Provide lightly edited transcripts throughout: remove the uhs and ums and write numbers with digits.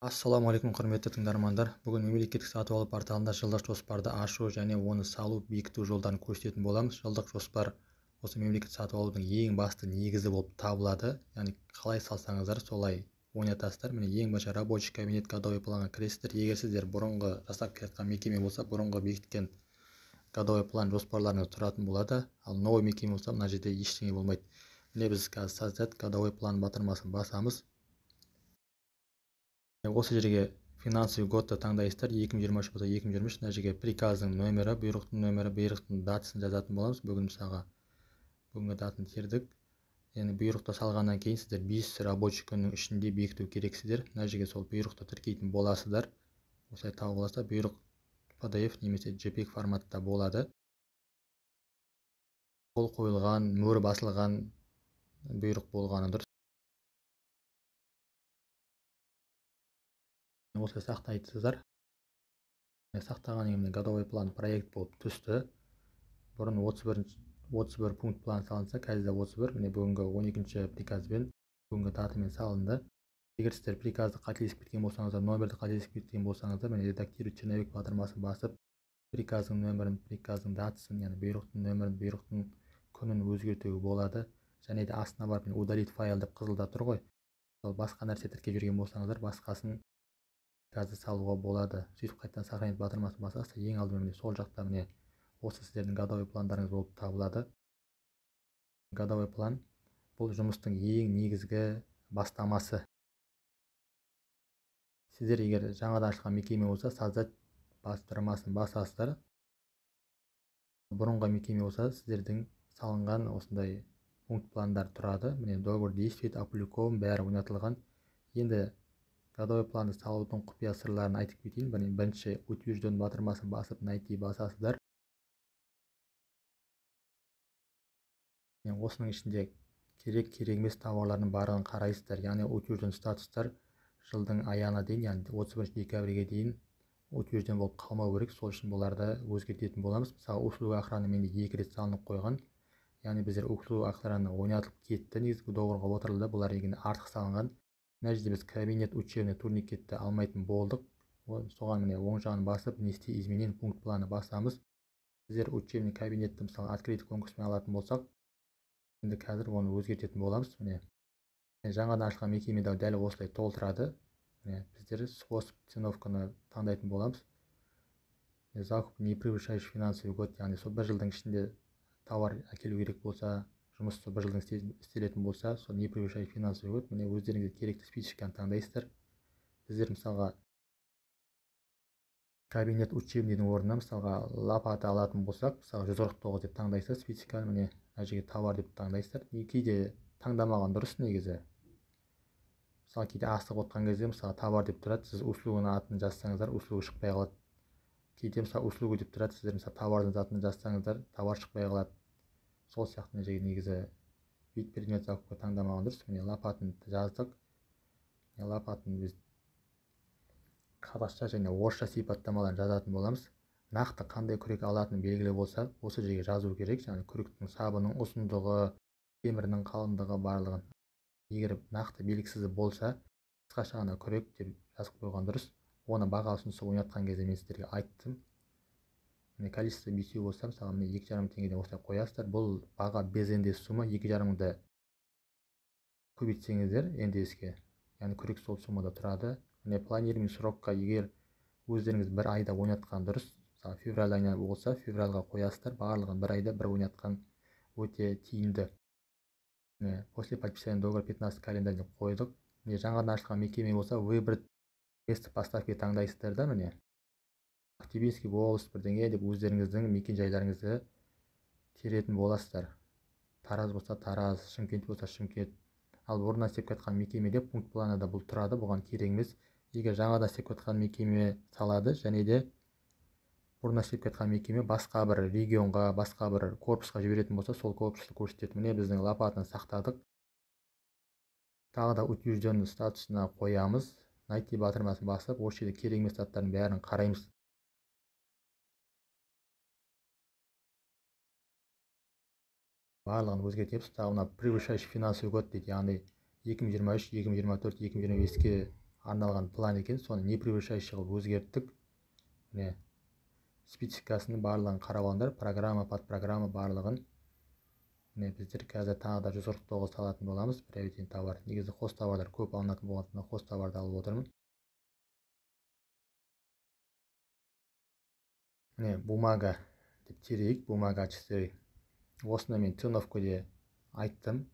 Ассалаумағалейкум құрметті тыңдармандар. Бүгін мемлекеттік сатып алу порталында жылдық жоспарды ашу және оны салу, бекіту жолдарын көрсететін боламыз. Жылдық жоспар осы мемлекеттік сатып алудың ең басты негізі болып табылады. Яғни қалай салсаңыздар солай ойнатасыздар. Міне ең бірінші рабочий кабинет годовой планға кіресіздер. Егер сіздер бұрынғы жасап келе жатқан мекеме болса, бұрынғы бекіткен годовой план жоспарларыңыз тұратын болады. Ал новый мекеме болса, мына жерде ештеңе болмайды. Міне біз қазір создать годовой план батырмасын басамыз. Осы жерге финансовый годты таңдайсыздар. 2023 болса 2023, мына жерге приказдың нөмірі, бұйрықтың нөмірі, бұйрықтың датасын жазатын боламыз. Бүгін мысалға бүгінгі датын тердік. Яғни бұйрықты салғаннан кейін сіздер 5 рабочий күннің ішінде бекіту керексіздер. Мына жерге сол бұйрықты тіркейтін боласыздар. Осылай тауып аласыздар. Бұйрық PDF немесе JPEG форматта болады. Қол қойылған, мөрі басылған бұйрық болғаны дұрыс. Осылай сақтайсыздар. Сақтаған егер годовой план проект болып түсті. Бұрын 31 пункт план салынса, қазір 31, міне бүгінгі 12-ші приказбен, бүгінгі датамен салынды. Егер сіздер приказды қателесіп кеткен болсаңыздар, номерді қателесіп кеткен болсаңыздар, міне редактировать черновик батырмасын басып, приказдың нөмірін, приказдың датасын, яғни бұйрықтың нөмірін, бұйрықтың күнін өзгертуге болады. Және де астына барып удалить файл деп қызылда тұр ғой. Сол басқа нәрсе тіркеп жүрген болсаңыздар, басқасын приказды салуға болады. Сөйтіп қайтадан сохранить батырмасын басасыздар. Ең алдымен міне сол жақта міне осы сіздердің годовой пландарыңыз болып табылады. Годовой план бұл жұмыстың ең негізгі бастамасы. Сіздер егер жаңадан ашылған мекеме болса, создать батырмасын басасыздар. Бұрынғы мекеме болса, сіздердің салынған осындай пункт пландар тұрады. Міне договор действует, опубликован, бәрі ойнатылған. Енді годовой планды салудың құпия сырларын айтып кетейін. Бірінші утвержден батырмасын басып, найти басасыздар. Осының ішінде керек емес тауарлардың барлығын қарайсыздар. Яғни утвержден статустар жылдың аяғына дейін, яғни 31 декабрьге дейін утвержден болып қалмау керек. Сол үшін бұларды өзгертетін боламыз. Мысалы, услуга охраны менде 2 рет салынып қойған. Яғни біздер услуга охраны ойнатылып кетті. Негізгі договорға отырылды. Бұлар егер артық салынған. Мына жерде біз кабинет учебный турникетті алмайтын болдық. Соған міне оң жағын басып, внести изменение пункт планы басамыз. Сіздер учебный кабинетті мысалы открытый конкурспен алатын болсақ, енді қазір оны өзгертетін боламыз. Міне жаңадан ашылған мекемеде дәл осылай толтырады. Біздер способ ценовканы таңдайтын боламыз. Закуп не превышающий финансовый год, яғни сол бір жылдың ішінде товар әкелу керек болса, жұмыс сол бір жылдың істелетін болса, сол не превышающий финансовый год, міне өздеріңізге керекті спецификаны таңдайсыздар. Біздер мысалға кабинет учебныйдің орнына мысалға лопата алатын болсақ, мысалы 149 деп таңдайсыздар спецификаны. Міне мына жерге товар деп таңдайсыздар. Кейде таңдамаған дұрыс негізі. Мысалы кейде асығып отқан кезде мысалы товар деп тұрады, сіз услуганың атын жазсаңыздар, услуга шықпай қалады. Кейде мысалы услуга деп тұрады, сіздер мысалы товардың атын жазсаңыздар, товар шықпай қалады. Сол сияқты мына жерге негізі вид предмет закупқа таңдамаған дұрыс. Міне лопатын жаздық. Лопатын біз қазақша және орысша сипаттамаларын жазатын боламыз. Нақты қандай күрек алатын белгілі болса, осы жерге жазу керек. Яғни күректің сабының ұзындығы, темірінің қалыңдығы барлығын. Егер нақты белгісіз болса, қысқаша ғана күрек деп жазып қойған дұрыс. Оны бағасын сол ойнатқан кезде мен сіздерге айттым. Міне количество бесеу болса, мысалы міне 2,5 теңгеден осылай қоясыздар. Бұл баға без НДС сумма 2,5-ды көбейтсеңіздер НДСке, яғни күрек сол суммада тұрады. Міне планирование срокқа егер өздеріңіз бір айда ойнатқан дұрыс. Мысалы февраль айына болса, февральға қоясыздар. Барлығын бір айда бір ойнатқан өте тиімді. После подписания договора 15 календарь деп қойдық. Міне жаңадан ашылған мекеме болса, выбрать место поставки таңдайсыздар да. Міне Активинский облыс бірдеңе деп өздеріңіздің мекен жайларыңызды теретін боласыздар. Тараз болса Тараз, Шымкент болса Шымкент. Ал бұрыннан істеп кеткен мекемеде пункт планында бұл тұрады, бұған керек емес. Егер жаңадан істеп кеткен мекеме салады, және де бұрыннан істеп кеткен мекеме басқа бір регионға, басқа бір корпусқа жіберетін болса, сол корпусты көрсетеді. Міне біздің лопатын сақтадық. Тағы да утвержденный статусына қоямыз. Найти батырмасын басып, осы жерде керек емес заттардың бәрін қараймыз. Барлығын өзгертеміз. Тағы мына превышающий финансовый год дейді, яғни 2023, 2024, 2025-ке арналған план екен. Соны непревышающий қылып өзгерттік. Міне спецификасын барлығын қарап алыңдар, программа под программа барлығын. Міне біздер қазір тағы да 149 салатын боламыз. Приобретение товар. Негізі қос товарлар көп алынатын болғандықтан қос товарды алып отырмын. Міне бумага деп терейік, бумага А4. Осыны мен тыновкоде айттым.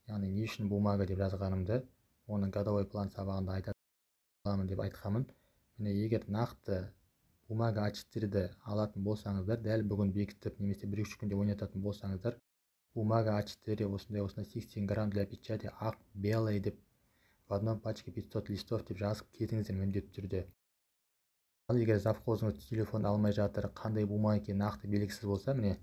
Яғни не үшін бумага деп жазғанымды, оның годовой план сабағында айтамын деп айтқанмын. Міне егер нақты бумага А4-ді алатын болсаңыздар, дәл бүгін бекітіп немесе 1-2 күнде ойнататын болсаңыздар, бумага А4 осындай 80 грамм для печати, ақ, белый деп в одном пачке 500 листов деп жазып кетіңіздер міндетті түрде. Ал егер завхозыңыз телефон алмай жатыр, қандай бумага екені нақты белгісіз болса, міне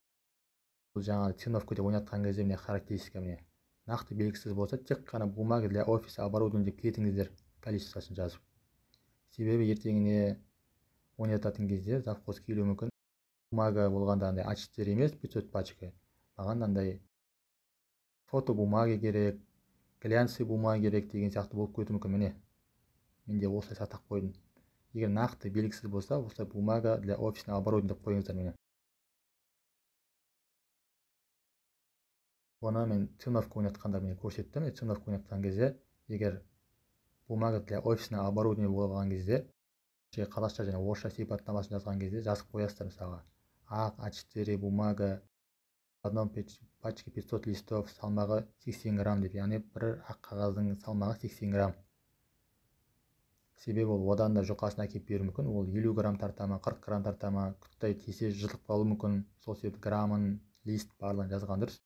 бұл жаңағы тыновкоде ойнатқан кезде міне характеристика, міне нақты белгісіз болса, тек қана бумага для офиса оборудования деп кетіңіздер, количествосын жазып. Себебі ертеңіне ойнататын кезде завхоз келуі мүмкін. Бумага болғанда андай А4 емес, 500 пачка. Маған андай фото бумага керек, глянцевый бумага керек деген сияқты болып кетуі мүмкін. Міне менде осылай сатақ қойдым. Егер нақты белгісіз болса, осылай бумага для офисного оборудования деп қойыңыздар. Міне оны мен тыновка ойнатқанда міне көрсеттім. Тыновка ойнатқан кезде егер бумага для офисного оборудования болған кезде қазақша және орысша сипаттамасын жазған кезде жазып қоясыздар. Мысалға ақ А4 бумага в одном пачке 500 листов, салмағы 80 грамм деп, яғни бір ақ қағаздың салмағы 80 грамм. Себебі ол одан да жұқасын әкеп беруі мүмкін. Ол 50 грамм тартама, 40 грамм тартама, құттай тесе жылып қалуы мүмкін. Сол себепті граммын, лист барлығын жазған дұрыс.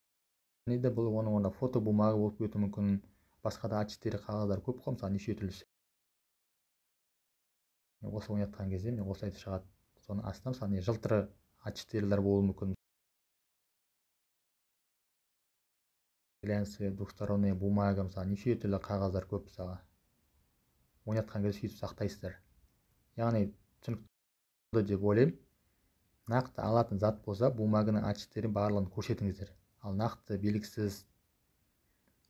Және де бұл оның фото бумага болып кетуі мүмкін. Басқа да А4 қағаздар көп қой, мысалы неше түрлісі. Осы ойнатқан кезде мен осылай шығады. Соның астына мысалы жылтыры А4-лер болуы мүмкін. Глянцевый, двухсторонняя бумага, мысалы неше түрлі қағаздар көп. Мысалы ойнатқан кезде сөйтіп сақтайсыздар. Яғни түсінікті деп ойлаймын. Нақты алатын зат болса, бумаганың А4 барлығын көрсетіңіздер. Ал нақты белгісіз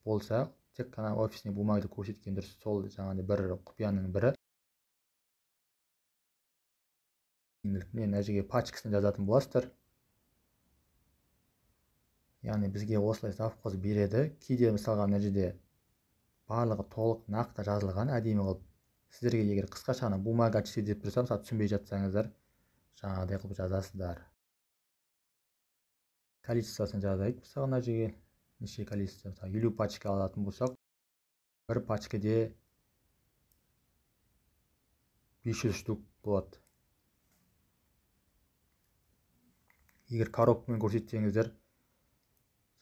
болса, тек қана офисный бумагады көрсеткен дұрыс. Сол жаңағыдай бір құпияның бірі. Мына жерге пачкасын жазатын боласыздар. Яғни бізге осылай завхоз береді. Кейде мысалға мына жерде барлығы толық нақты жазылған, әдемі қылып. Сіздерге егер қысқаша бумага А4 деп тұрса, мысалы түсінбей жатсаңыздар, жаңағыдай қылып жазасыздар. Количествосын жазайық. Мысалы мына жерге неше количество, мысалы 50 пачка алатын болсақ, бір пачкаде 500 штук болады. Егер коробкамен көрсетсеңіздер,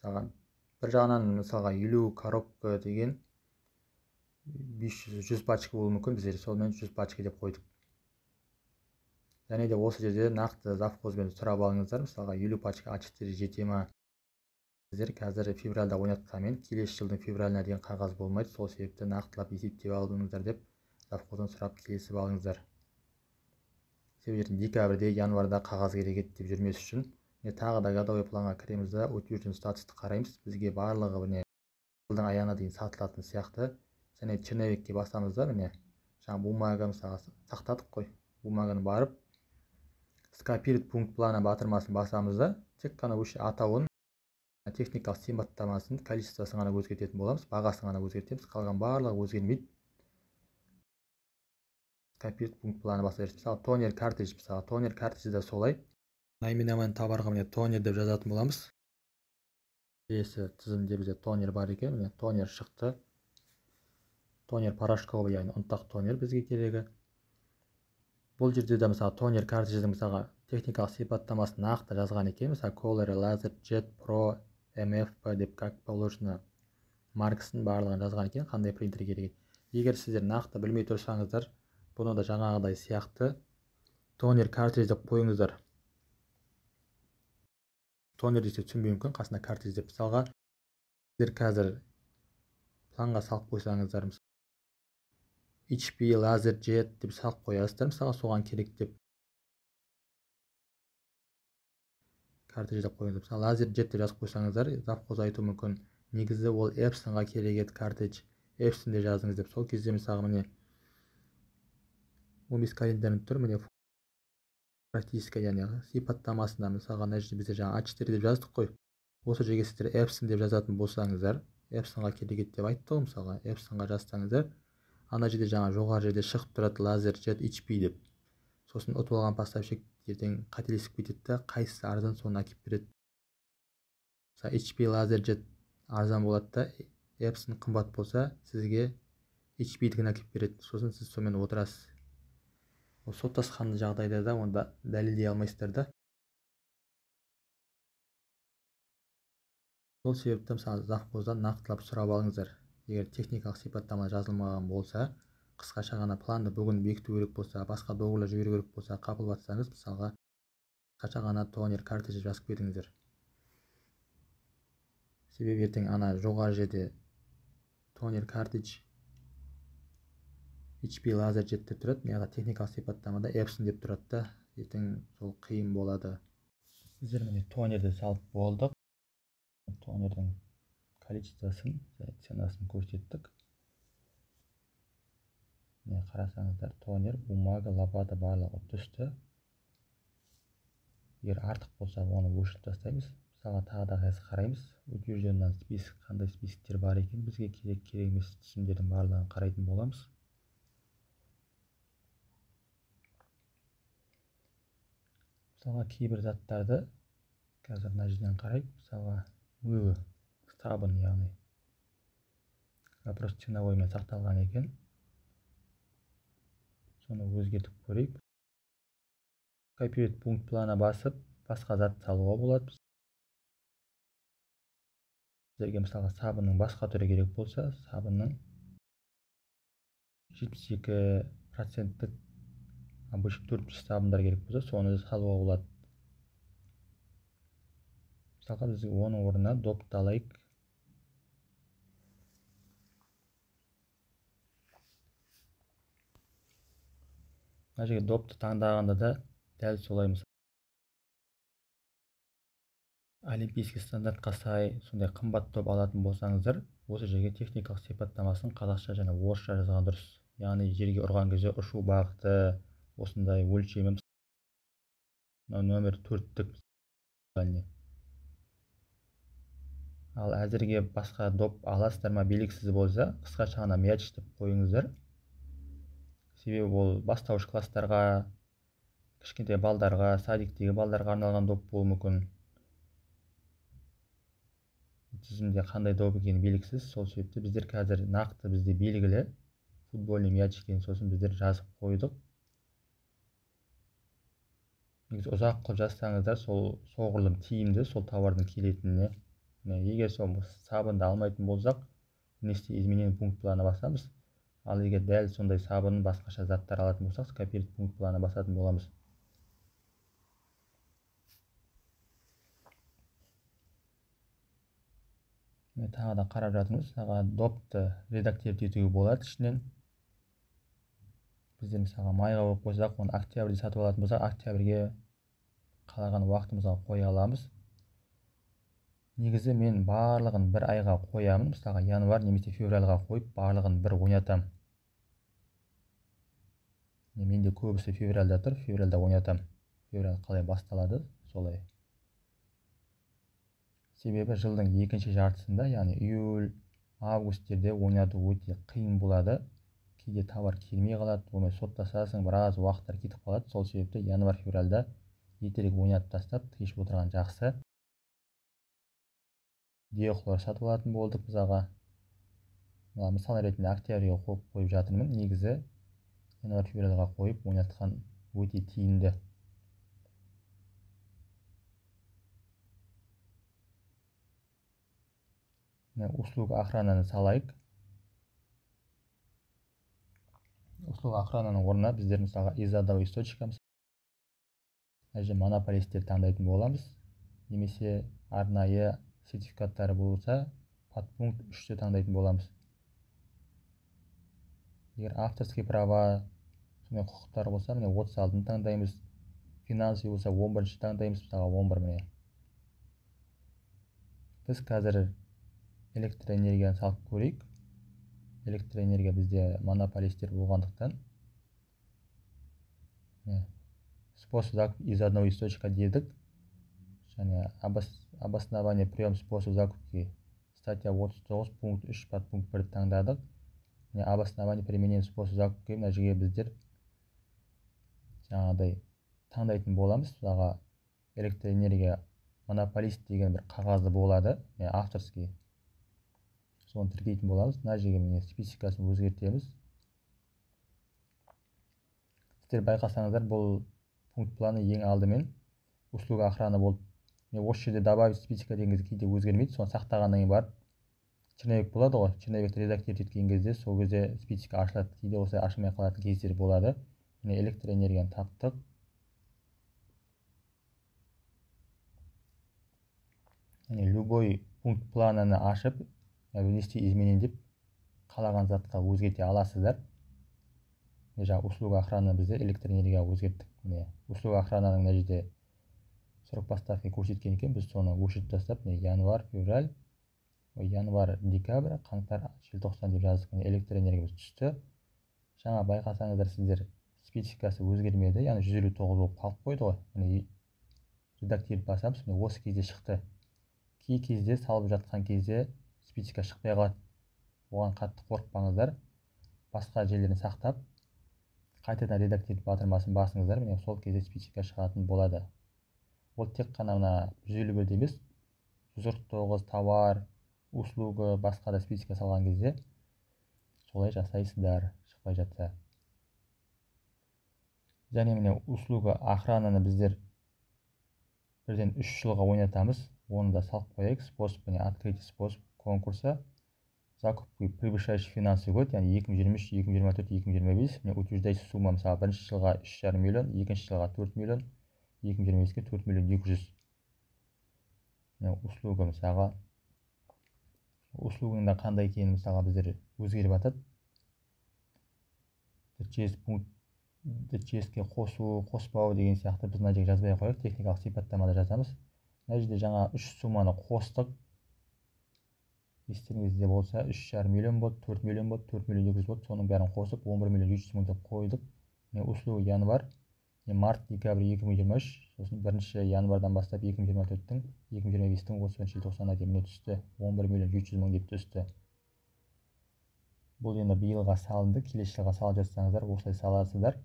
саған бір жағынан мысалға 50 коробка деген 500-100 пачка болуы мүмкін. Біздер сонымен 100 пачка деп қойдық. Және де осы жерде нақты завхозбен сұрап алыңыздар. Мысалға 50 пачка А4 жете ма? Сіздер қазір февральда ойнатқанмен келесі жылдың февраліне деген қағаз болмайды. Сол себепті нақтылап есептеп алыңыздар деп завхоздан сұрап келісіп алыңыздар. Себебі декабрьде, январда қағаз керек еді деп жүрмес үшін. Тағы да годовой планға кіреміз да утвержден статусты қараймыз. Бізге барлығы жылдың аяғына дейін сатылатын сияқты. Және черновикке басамыз да, жаңа бумага мысалға сақтадық қой. Бумаганы барып скопировать пункт плана батырмасын басамыз да, тек қана өші атауын, техникалық сипаттамасын, количествосын ғана өзгертетін боламыз, бағасын ғана өзгертеміз. Қалған барлығы өзгермейді. Скопировать пункт планы баса береді. Мысалы тонер картридж, мысалы тонер картридж да солай. Наименование товарға тонер деп жазатын боламыз. Келесі тізімде бізде тонер бар екен. Тонер шықты. Тонер порошковый, яғни ұнтақ тонер бізге керегі. Бұл жерде де мысалы тонер картридждің мысалға техникалық сипаттамасын нақты жазған екен. Мысалы Color, Laser, Jet, Pro, MFP деп как положено маркасын барлығын жазған екен, қандай принтер керек. Егер сіздер нақты білмей тұрсаңыздар, бұны да жаңағыдай сияқты тонер картридж деп қойыңыздар. Тонер десе түсінбеуі мүмкін, қасында картридж деп. Мысалға сіздер қазір планға салып қойсаңыздар, HP Laser Jet деп салып қоясыздар, мысалға соған керек деп. Картридж деп қойыңыздар. Мысалы Laser Jet деп жазып қойсаңыздар, завхоз айтуы мүмкін. Негізі ол Epsonға керек еді картридж. F-сінде жаздыңыз деп. Сол кезде мысалы міне 15 календарында тұр, міне практически, яғни сипаттамасында мысалға мына жерде бізде жаңа А4 деп жаздық қой. Осы жерге сіздер Epson деп жазатын болсаңыздар, Epsonға керек деп айтты ғой мысалға, Epsonға жазсаңыздар, ана жерде жаңа жоғары жерде шығып тұрады LaserJet HP деп. Сосын ұтып алған поставщик ертең қателесіп кетеді да, қайсысы арзан соны әкеп береді. Мысалы HP LaserJet арзан болады да, Epson қымбат болса, сізге HP-дікін әкеп береді. Сосын сіз сонымен отырасыз. Соттасқан жағдайда да онда дәлелдей алмайсыздар да. Сол себепті мысалы завхоздан нақтылап сұрап алыңыздар. Егер техникалық сипаттама жазылмаған болса, қысқаша ғана планды бүгін бекіту керек болса, басқа договорлар жіберу керек болса, қапыл батсаңыз, мысалға қысқаша ғана тонер картриджі жазып кетіңіздер. Себебі ертең ана жоғары жерде тонер картридж HP LaserJet деп тұрады, мына техникалық сипаттамада Epson деп тұрады да, ертең сол қиын болады. Біздер міне тонерді салып болдық. Тонердің количествосын, ценасын көрсеттік. Міне қарасаңыздар, тонер, бумага, лопата барлығы түсті. Егер артық болса, оны өшіріп тастаймыз. Мысалға тағы да қараймыз. Утвержденный список, қандай списоктер бар екен, бізге керек емес түсімдердің барлығын қарайтын боламыз. Мысалға кейбір заттарды қазір мына жерден қарайық. Мысалға мөві табын, яғни вопрос ценовоймен сақталған екен. Соны өзгертіп көрейік. Копировать пункт плана басып, басқа зат салуға болады. Сіздерге мысалға сабынның басқа түрі керек болса, сабынның 72%-тік обычный 4 сабындар керек болса, соны салуға болады. Мысалға біз оның орнына допты алайық. Мына жерге допты таңдағанда да дәл солай мысалы. Олимпийский стандартқа сай сондай қымбат доп алатын болсаңыздар, осы жерге техникалық сипаттамасын қазақша және орысша жазған дұрыс. Яғни жерге ұрған кезде ұшу бағыты, осындай өлшемі, нөмір 4-тік. Ал әзірге басқа доп аласыздар ма белгісіз болса, қысқаша ғана мяч деп қойыңыздар. Себебі ол бастауыш класстарға, кішкентай балдарға, садиктегі балдарға арналған доп болуы мүмкін. Тізімде қандай доп екені белгісіз, сол себепті біздер қазір нақты бізде белгілі футбольный мяч екенін сосын біздер жазып қойдық. Негізі ұзақ қылып жазсаңыздар, сол соғұрлым тиімді сол тауардың келетініне. Егер сол сабынды алмайтын болсақ, внести изменение пункт плана басамыз. Ал егер дәл сондай сабын басқаша заттар алатын болсақ, копировать пункт плана басатын боламыз. Тағы да қарап жатырмыз. Допты редактировать етуге болады ішінен. Біздер мысалға майға қойып қойсақ, оны октябрьде сатып алатын болсақ, октябрьге қалаған уақытымызға қоя аламыз. Негізі мен барлығын бір айға қоямын. Мысалға январь немесе февральға қойып, барлығын бір ойнатам. Менде көбісі февральда тұр, февральда ойнатам. Февраль қалай басталады, солай. Себебі жылдың екінші жартысында, яғни июль, августтерде ойнату өте қиын болады. Кейде товар келмей қалады, онымен соттасасың, біраз уақыттар кетіп қалады. Сол себепті январь-февральда ертерек ойнатып тастап, кешіп отырған жақсы. Диохлор сатып алатын болдық мысалға. Мысал ретінде октябрьге қойып жатырмын. Негізі январь-февральға қойып ойнатқан өте тиімді. Услуга охрананы салайық. Услуга охрананың орнына біздер мысалға из одного источника монополистер таңдайтын боламыз. Немесе арнайы сертификаттары болса, подпункт 3-те таңдайтын боламыз. Егер авторский права, сондай құқықтар болса, 36-ны таңдаймыз. Финансы болса, 11-ші таңдаймыз, мысалға 11 міне. Біз қазір электроэнергияны салып көрейік. электроэнергия бізде монополистер болғандықтан способ закупки из одного источника дедік, және обоснование прием способ закупки статья 39 пункт 3 подпункт 1 таңдадық. Обоснование применения способ закупки мына жерге біздер жаңағыдай таңдайтын боламыз. Мысалға электроэнергия монополист деген бір қағазы болады, авторский. Соны тіркейтін боламыз. Мына жерге спецификасын өзгертеміз. Сіздер байқасаңыздар, бұл пункт планы ең алдымен услуга охрана болып. Осы жерде добавить специфика деген кезде кейде өзгермейді. Соны сақтағаннан кейін барып черновик болады ғой. Черновикті редактировать еткен кезде сол кезде специфика ашылады. Кейде осылай ашылмай қалатын кездер болады. Электроэнергияны таптық. Любой пункт плананы ашып, внести изменения деп қалаған затқа өзгерте аласыздар. Жаңа услуга охрана бізде электроэнергияға өзгерттік. Услуга охрананың мына жерде срок поставки көрсеткен екен, біз соны өшіріп тастап, январь, февраль, январь, декабрь, қаңтар, желтоқсан деп жаздық. Электроэнергиямыз түсті. Жаңа байқасаңыздар, сіздер спецификасы өзгермеді, яғни 159 болып қалып қойды ғой. Редактировать басамыз, осы кезде шықты. Кей кезде салып жатқан кезде специфика шықпай қалады. Оған қатты қорықпаңыздар. Басқа жерлерін сақтап, қайтадан редактировать батырмасын басыңыздар, сол кезде специфика шығатын болады. Ол тек қана мына 151 емес, 149 товар, услуга, басқа да специфика салған кезде солай жасайсыздар, шықпай жатса. Және услуга охрананы біздер бірден 3 жылға ойнатамыз. Оны да салып қояйық. Способ, открытие способ конкурса. Закупки превышающий финансовый год, яғни 2023, 2024, 2025. Утверждайте сумма, мысалы, бірінші жылға 3,5 миллион, екінші жылға 4 миллион, 2025-ке 4 миллион 200. Услуга, мысалға, услугында қандай екенін мысалға біздер өзгеріп атады. ДЧС-ке қосу, қоспау деген сияқты біз мына жерге жазбай қояйық, техникалық сипаттамада жазамыз. Мына жерде жаңа 3 сумманы қостық. Естеріңізде болса 3,5 миллион болды, 4 миллион болды, 4 миллион 200 болды. Соның бәрін қосып 11 миллион 300 мың деп қойдық. Услуга январь, март, декабрь 2023, сосын 1 январдан бастап 2024-тің, 2025-тің 30 желтоқсанға дейін түсті. 11 миллион 300 мың деп түсті. Бұл енді биылға салынды, келесі жылға салып жатсаңыздар, осылай саласыздар.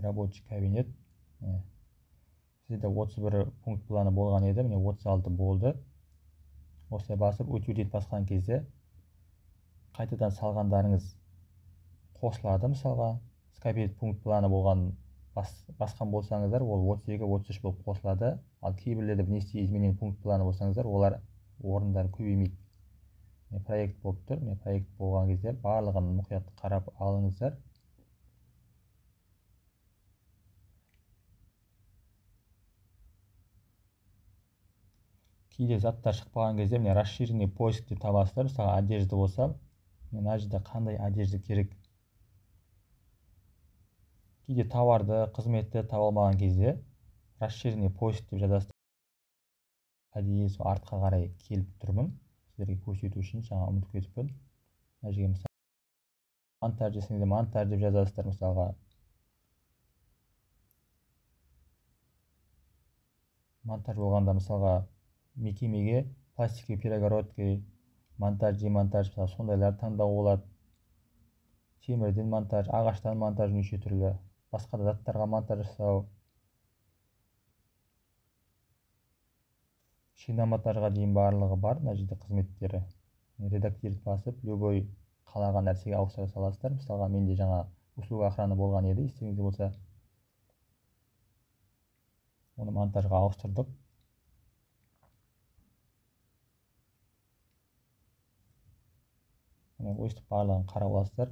Рабочий кабинет. Сізде 31 пункт планы болған еді, 36 болды. Осылай басып, утвердить басқан кезде қайтадан салғандарыңыз қосылады. Мысалға, скопировать пункт планы болған басқан болсаңыздар, ол 32-33 болып қосылады. Ал кейбірлерді внести изменение пункт планы болсаңыздар, олар орындар көбеймейді. Проект болып тұр. Проект болған кезде барлығын мұқият қарап алыңыздар. Кейде заттар шықпаған кезде расширенный поиск деп табасыздар. Мысалы, одежда болса, мына жерде қандай одежда керек. Кейде товарды, қызметті таба алмаған кезде расширенный поиск деп жазасыздар. Әдейі артқа қарай келіп тұрмын, сіздерге көрсету үшін, жаңа ұмытып кетіппін. Мына жерге мысалы монтаж десеңізде монтаж деп жазасыздар. Мысалға монтаж болғанда, мысалға мекемеге пластиковый перегородка, монтаж, демонтаж, сондайлар таңдау болады. Темірден монтаж, ағаштан монтаж неше түрлі, басқа да заттарға монтаж жасау, шиномонтажға дейін барлығы бар. Мына жерде қызметтері. Редактировать басып, любой қалаған нәрсеге ауыстыра саласыздар. Мысалға, менде жаңа услуга охрана болған еді, естеріңізде болса, оны монтажға ауыстырдық. Өстіп барлығын қарап аласыздар.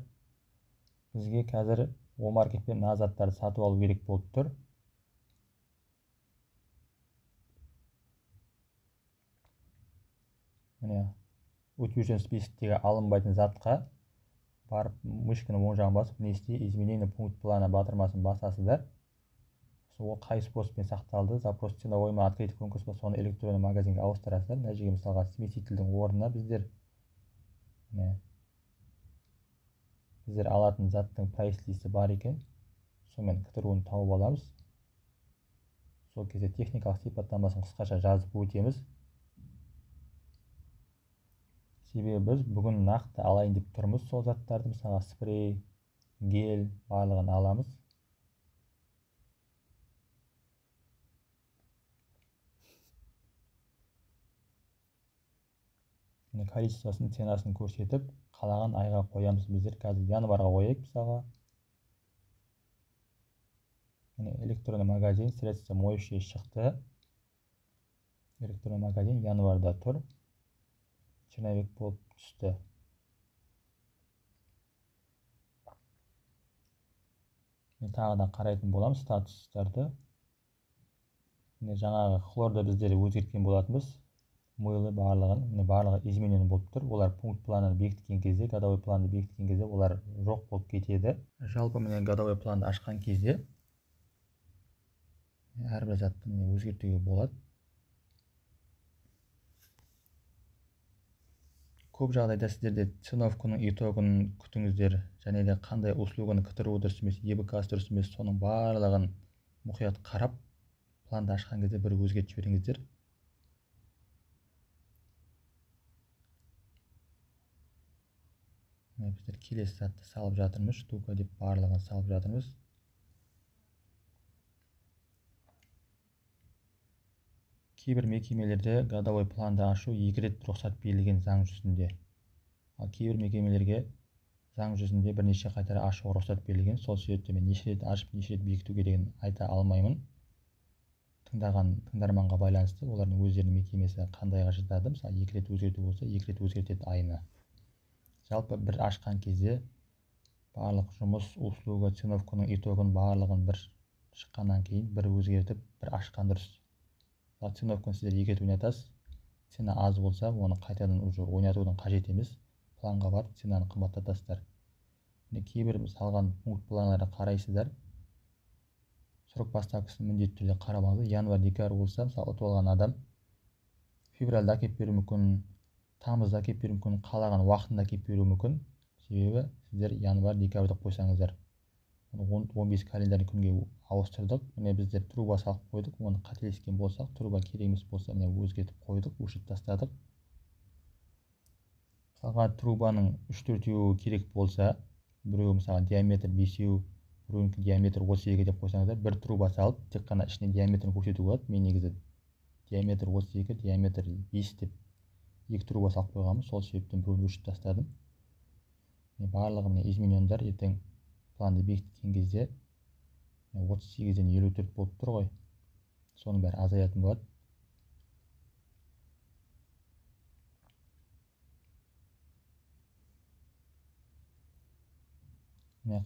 Бізге қазір О-маркетпен мына заттарды сатып алу керек болып тұр. Утвержден списоктегі алынбайтын затқа барып, мышканы оң жағын басып, внести изменение пункт плана батырмасын басасыздар. ол қай способпен сақталды, запрос ценовой ма, открытый конкурс па, соны электронный магазинге ауыстырасыздар. Мына жерге мысалға смесительдің орнына біздер алатын заттың прайс листі бар екен, сонымен кітіруін тауып аламыз. Сол кезде техникалық сипаттамасын қысқаша жазып өтеміз. Себебі біз бүгін нақты алайын деп тұрмыз сол заттарды, мысалға спрей, гель барлығын аламыз. Количествосын, ценасын көрсетіп, қалаған айға қоямыз. Біздер қазір январға қояйық мысалға. Электронный магазин средства моющие шықты. Электронный магазин январда тұр. Черновик болып түсті. Мен тағыдан қарайтын болам статустарды. Жаңағы хлорды біздер өзгерткен болатынбыз. Мыйлы барлығы изменен болып тұр. Олар пункт планын бекіткен кезде, годовой планды бекіткен кезде олар жоқ болып кетеді. Жалпы годовой планды ашқан кезде әрбір затты өзгертуге болады. Көп жағдайда сіздерде ценовканың итогын күтіңіздер, және де қандай услуганы кітіру дұрыс емес, ебікасы дұрыс емес, соның барлығын мұқият қарап, планды ашқан кезде бір өзгертіп жіберіңіздер. Біздер келесі затты салып жатырмыз, штука деп барлығын салып жатырмыз. Кейбір мекемелерде годовой планды ашу 2 рет рұқсат берілген заң жүзінде. Ал кейбір мекемелерге заң жүзінде бірнеше қайтара ашуға рұқсат берілген. Сол себепті мен неше рет ашып, неше рет бекіту керегін айта алмаймын. Тыңдарманға байланысты олардың өздерінің мекемесі қандайға жатады. Мысалы 2 рет өзгерту болса, 2 рет өзгертеді айына. Жалпы бір ашқан кезде барлық жұмыс, услуга, ценовканың итогын барлығын бір шыққаннан кейін бір өзгертіп, бір ашқан дұрыс. Ценовканы сіздер 2 рет ойнатасыз. Цена аз болса, оны қайтадан уже ойнатудың қажет емес. Планға барып, ценаны қымбаттатасыздар. Кейбір салған пункт планлары қарайсыздар. Срок поставкасын міндетті түрде қарамаңыздар. Январь-декабрь болса, мысалы ұтып алған адам февральда әкеліп беруі мүмкін, тамызда әкеліп беруі мүмкін, қалаған уақытында әкеліп беруі мүмкін. Себебі сіздер январь-декабрьде қойсаңыздар. 15 календарь күнге ауыстырдық. Біздер труба салып қойдық. Оны қателескен болсақ, труба керек емес болса, өзгертіп қойдық, өшіріп тастадық. Қалған трубаның 3-4 керек болса, біреу мысалы диаметр 5, біреуінікі диаметр 32 деп қойсаңыздар, бір труба салып, тек қана ішіне диаметрін көрсетуге болады. Мен негізі диаметр 32, диаметр 5 деп 2 труба салып қойғанмын. Сол себептен біреуін өшіріп тастадым. Барлығы изменендар ертең планды бекіткен кезде 38-ден 54 болып тұр ғой. Соның бәрі азаятын болады.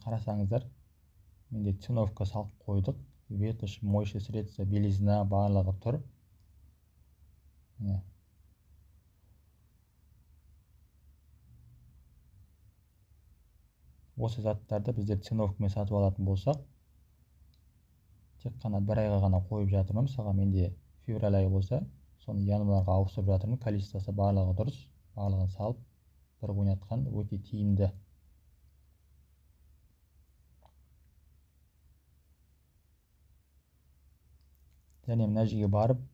Қарасаңыздар, менде ценовка салып қойдық. Ветошь, моющее средство, белизна барлығы тұр. Осы заттарды біздер ценовкамен сатып алатын болсақ, тек қана бір айға ғана қойып жатырмын. Мысалға менде февраль айы болса, соны январьға ауыстырып жатырмын. Количествосы барлығы дұрыс. Барлығын салып, бір ойнатқан өте тиімді. Және мына жерге барып,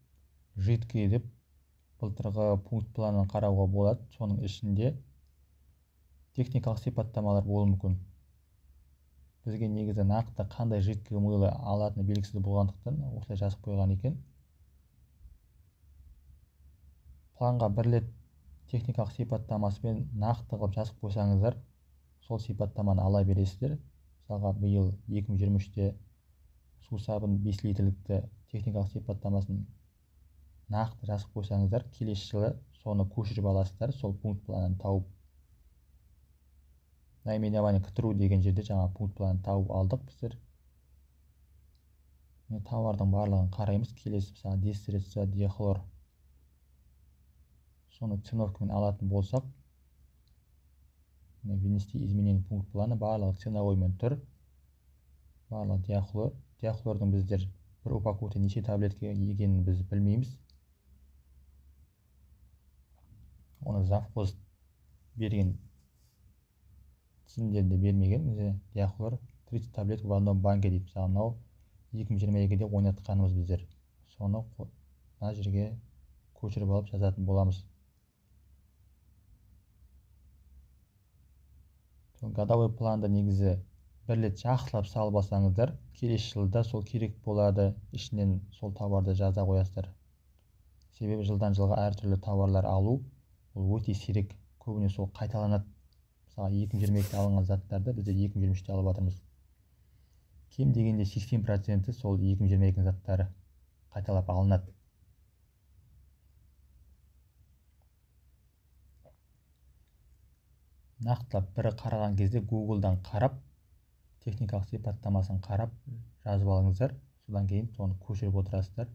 жидкий деп былтырғы пункт планын қарауға болады. Соның ішінде техникалық сипаттамалар болуы мүмкін. Бізге негізі нақты қандай жидкий мыйлы алатыны белгісіз болғандықтан осылай жазып қойған екен. Планға бір рет техникалық сипаттамасымен нақты қылып жазып қойсаңыздар, сол сипаттаманы ала бересіздер. Мысалға биыл 2023-те сусабын 5 литрлікті техникалық сипаттамасын нақты жазып қойсаңыздар, келесі жылы соны көшіріп аласыздар, сол пункт планын тауып. Наименование кітіру деген жерде жаңа пункт планын тауып алдық біздер. Тауардың барлығын қараймыз. Келесі мысалы дистресса, дихлор. Соны ценовкамен алатын болсақ, внести изменение пункт планы барлығы ценовоймен тұр. Барлығы диахлор. Диахлордың біздер бір упаковка неше таблетка екенін біз білмейміз. Оны завхоз берген тізімдерде бермеген. Бізде диахлор 30 таблетка в одном банке дейді. Мысалы мынау 2022-де ойнатқанымыз біздер. Соны мына жерге көшіріп алып жазатын боламыз. Годовой планды негізі бір рет жақсылап салып алсаңыздар, келесі жылда сол керек болады, ішінен сол тауарды жаза қоясыздар. Себебі жылдан жылға әртүрлі тауарлар алу ол өте сирек, көбіне сол қайталанады. Мысалы 2022-те алынған заттарды бізде 2023-те алып жатырмыз. Кем дегенде 80% сол 2022 заттары қайталап алынады. Нақтылап бірі қараған кезде Google-дан қарап, техникалық сипаттамасын қарап жазып алыңыздар. Содан кейін соны көшіріп отырасыздар.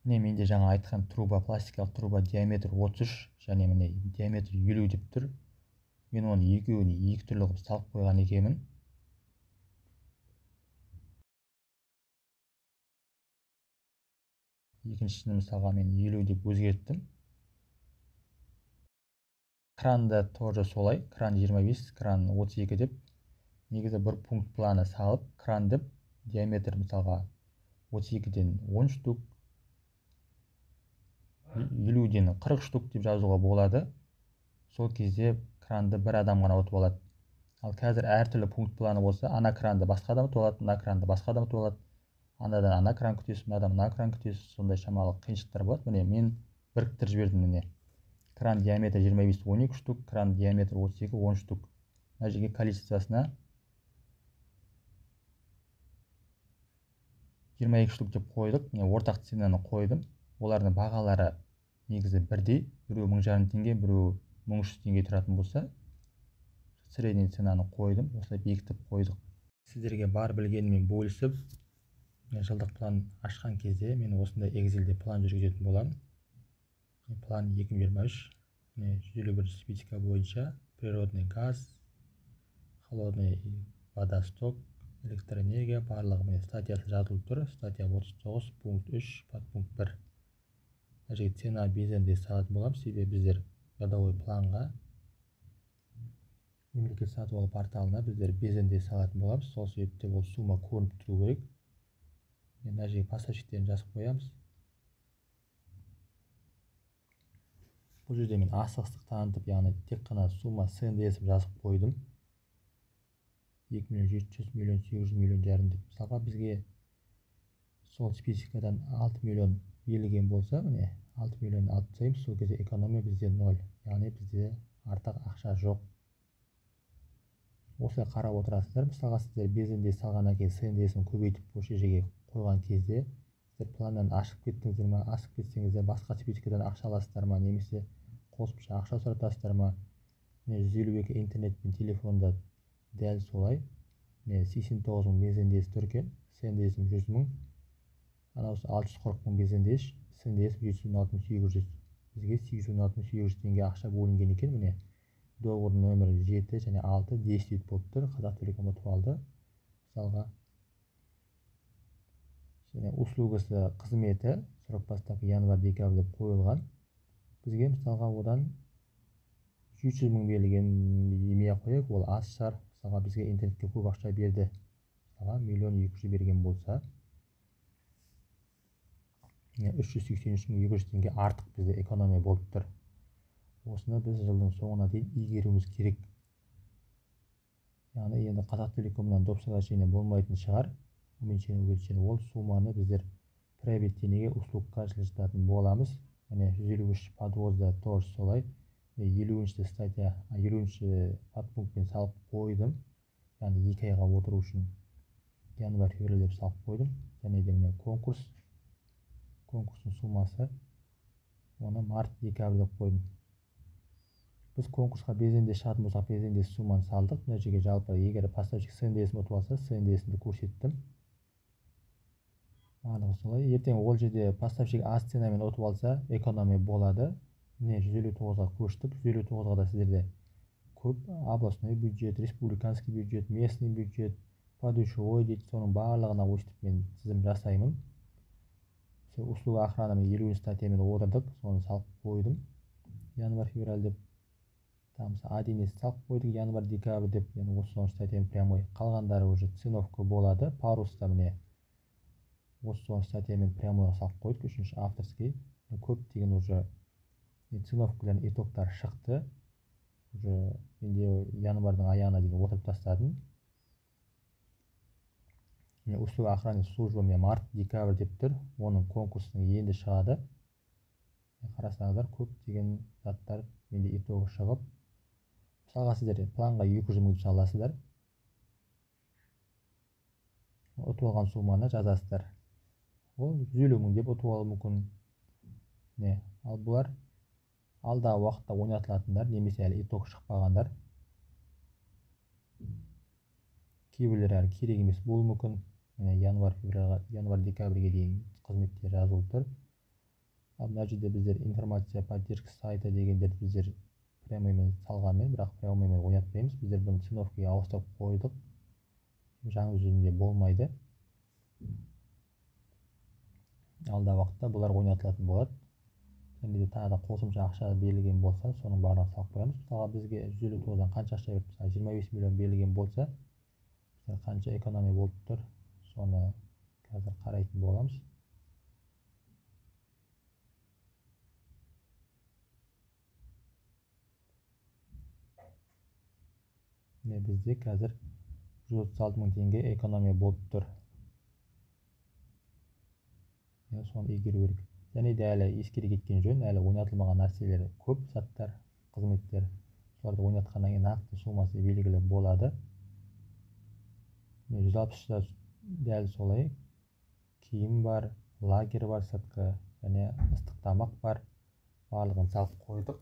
Міне менде жаңа айтқан труба, пластикалық труба диаметр 33 және міне диаметр 50 деп тұр. Мен оны екеуін екі түрлі қылып салып қойған екенмін. Екіншісін мысалға мен 50 деп өзгерттім. Кранда тоже солай. Кран 25, кран 32 деп. Негізі бір пункт планы салып, кран деп диаметр мысалға 32-ден 10 штук, 50-ден 40 штук деп жазуға болады. Сол кезде кранды бір адам ғана ұтып алады. Ал қазір әртүрлі пункт планы болса, ана кранды басқа адам ұтып алады, ана кранды басқа адам ұтып алады. Анадан ана кран күтесіз, мынадан мына кран күтесіз, сондай шамалы қиыншылықтар болады. Міне мен біріктіріп жібердім. Міне кран диаметр 25 12 штук, кран диаметр 32 10 штук. Мына жерге количествосына 22 штук деп қойдық. Міне ортақ ценаны қойдым. Олардың бағалары негізі бірдей. Біреу 1500 теңге, біреу 1300 теңге тұратын болса, средний ценаны қойдым. Осылай бекітіп қойдық. Сіздерге бар білгенімен бөлісіп, жылдық план ашқан кезде мен осындай Excel'де план жүргізетін боламын. План 2023. 151 специфика бойынша природный газ, холодный водосток, электроэнергия барлығы статьясы жазылып тұр. Статья 39 пункт 3 подпункт 1. Мына жерге цена безенде салатын боламыз. Себебі біздер годовой планға мемлекет сатып алу порталына біздер безенде салатын боламыз. Сол себепте ол сумма көрініп тұру керек. Мына жерге поставщиктерін жазып қоямыз. Бұл жерде мен асығыстық танытып, яғни тек қана сумма СНДС жазып қойдым. 2 миллион 700 миллион 800 миллион жарым деп. Мысалға бізге сол спецификадан 6 миллион берілген болса, міне 6 миллион алып тастаймыз. Сол кезде экономия бізде 0. Яғни бізде артық ақша жоқ. Осылай қарап отырасыздар. Мысалға сіздер безенде салғаннан кейін СНДСін көбейтіп осы жерге қойған кезде сіздер планнан ашып кеттіңіздер ма, асып кетсеңіздер басқа спецификадан ақша аласыздар ма, немесе қосымша ақша сұратасыздар ма? Міне 152 интернет пен телефонда дәл солай. Міне 89 мың безендес тұр екен, СНДСім 100 мың. Анау 640 мың безендес, СНДСім 716 800. Бізге 816 800 теңге ақша бөлінген екен. Міне договор нөмірі 7 және 6 действует болып тұр. Қазақтелеком ұтып алды. Мысалға және услугасы қызметі срок поставки январь-декабрь деп қойылған. Бізге мысалға одан 300 мың берілген демей қояйық, ол аз шығар. Мысалға бізге интернетке көп ақша берді. Мысалға 1 200 000 берген болса, 383 200 теңге артық бізде экономия болып тұр. Осыны біз жылдың соңына дейін игеруіміз керек. Яғни енді Қазақтелекомнан доп соглашение болмайтын шығар. Ол сумманы біздер приобретениеге услугқа жылжытатын боламыз. Міне 153 подвозда тоже солай. 50-ші статья, 50-ші подпунктпен салып қойдым. Яғни 2 айға отыру үшін январь-февраль деп салып қойдым. Және де міне конкурстың суммасы, оны март-декабрь деп қойдым. Біз конкурсқа безенде шығатын болсақ, безенде сумманы салдық. Мына жерге жалпы егер поставщик СНДСін ұтып алса, СНДСін көрсеттім. Барлығы солай. Ертең ол жерде поставщик аз ценамен ұтып алса, экономия болады. Міне 159-ға көштік. 159-ға да сіздерде көп областной бюджет, республиканский бюджет, местный бюджет, подушевой дейді, соның барлығына өстіп мен тізім жасаймын. Услуга охрана 50 статьямен отырдық, соны салып қойдым. Январь-февраль деп. Там 1 салып қойдық, январь-декабрь деп, яғни 30 статьямен прямой. Қалғандары уже циновка болады, паруста міне 30 статьямен прямой салып қойдық, үшінші авторский. Көптеген уже циновкалардың итогтары шықты. Уже менде январдың аяғына дейін отырып тастадым. Услуга охраны служба мен март-декабрь деп тұр. Оның конкурсының енді шығады. Қарасаңыздар, көптеген заттар менде итогы шығып. Мысалға сіздер планға 200 мың саласыздар. Ұтып алған сумманы жазасыздар. Ол 150 мың деп ұтып алуы мүмкін. Ал бұлар алдағы уақытта ойнатылатындар, немесе әлі итог шықпағандар. Кейбіреулер әлі керек емес болуы мүмкін. Январь-декабрьге дейін қызметте жазылып тұр. Ал мына жерде біздер информация поддержка сайта дегендерді біздер прямоймен салғанмен, бірақ прямоймен ойнатпаймыз. Біздер бұны циновкаға ауыстырып қойдық. Жаңа жүзінде болмайды. Алдағы уақытта бұлар ойнатылатын болады. Және де тағы да қосымша ақша берілген болса, соның барлығын салып қоямыз. Мысалға бізге 159-дан қанша ақша беріп, 25 миллион берілген болса, қанша экономия болып тұр, соны қазір қарайтын боламыз. Бізде қазір 136 мың теңге экономия болып тұр. Соны егеру керек. Және де әлі ескере кеткен жөн, әлі ойнатылмаған нәрселер көп, заттар, қызметтер. Соларды ойнатқаннан кейін нақты суммасы белгілі болады. 160-да дәл солай. Киім бар, лагер бар сыртқы, және ыстық тамақ бар. Барлығын салып қойдық.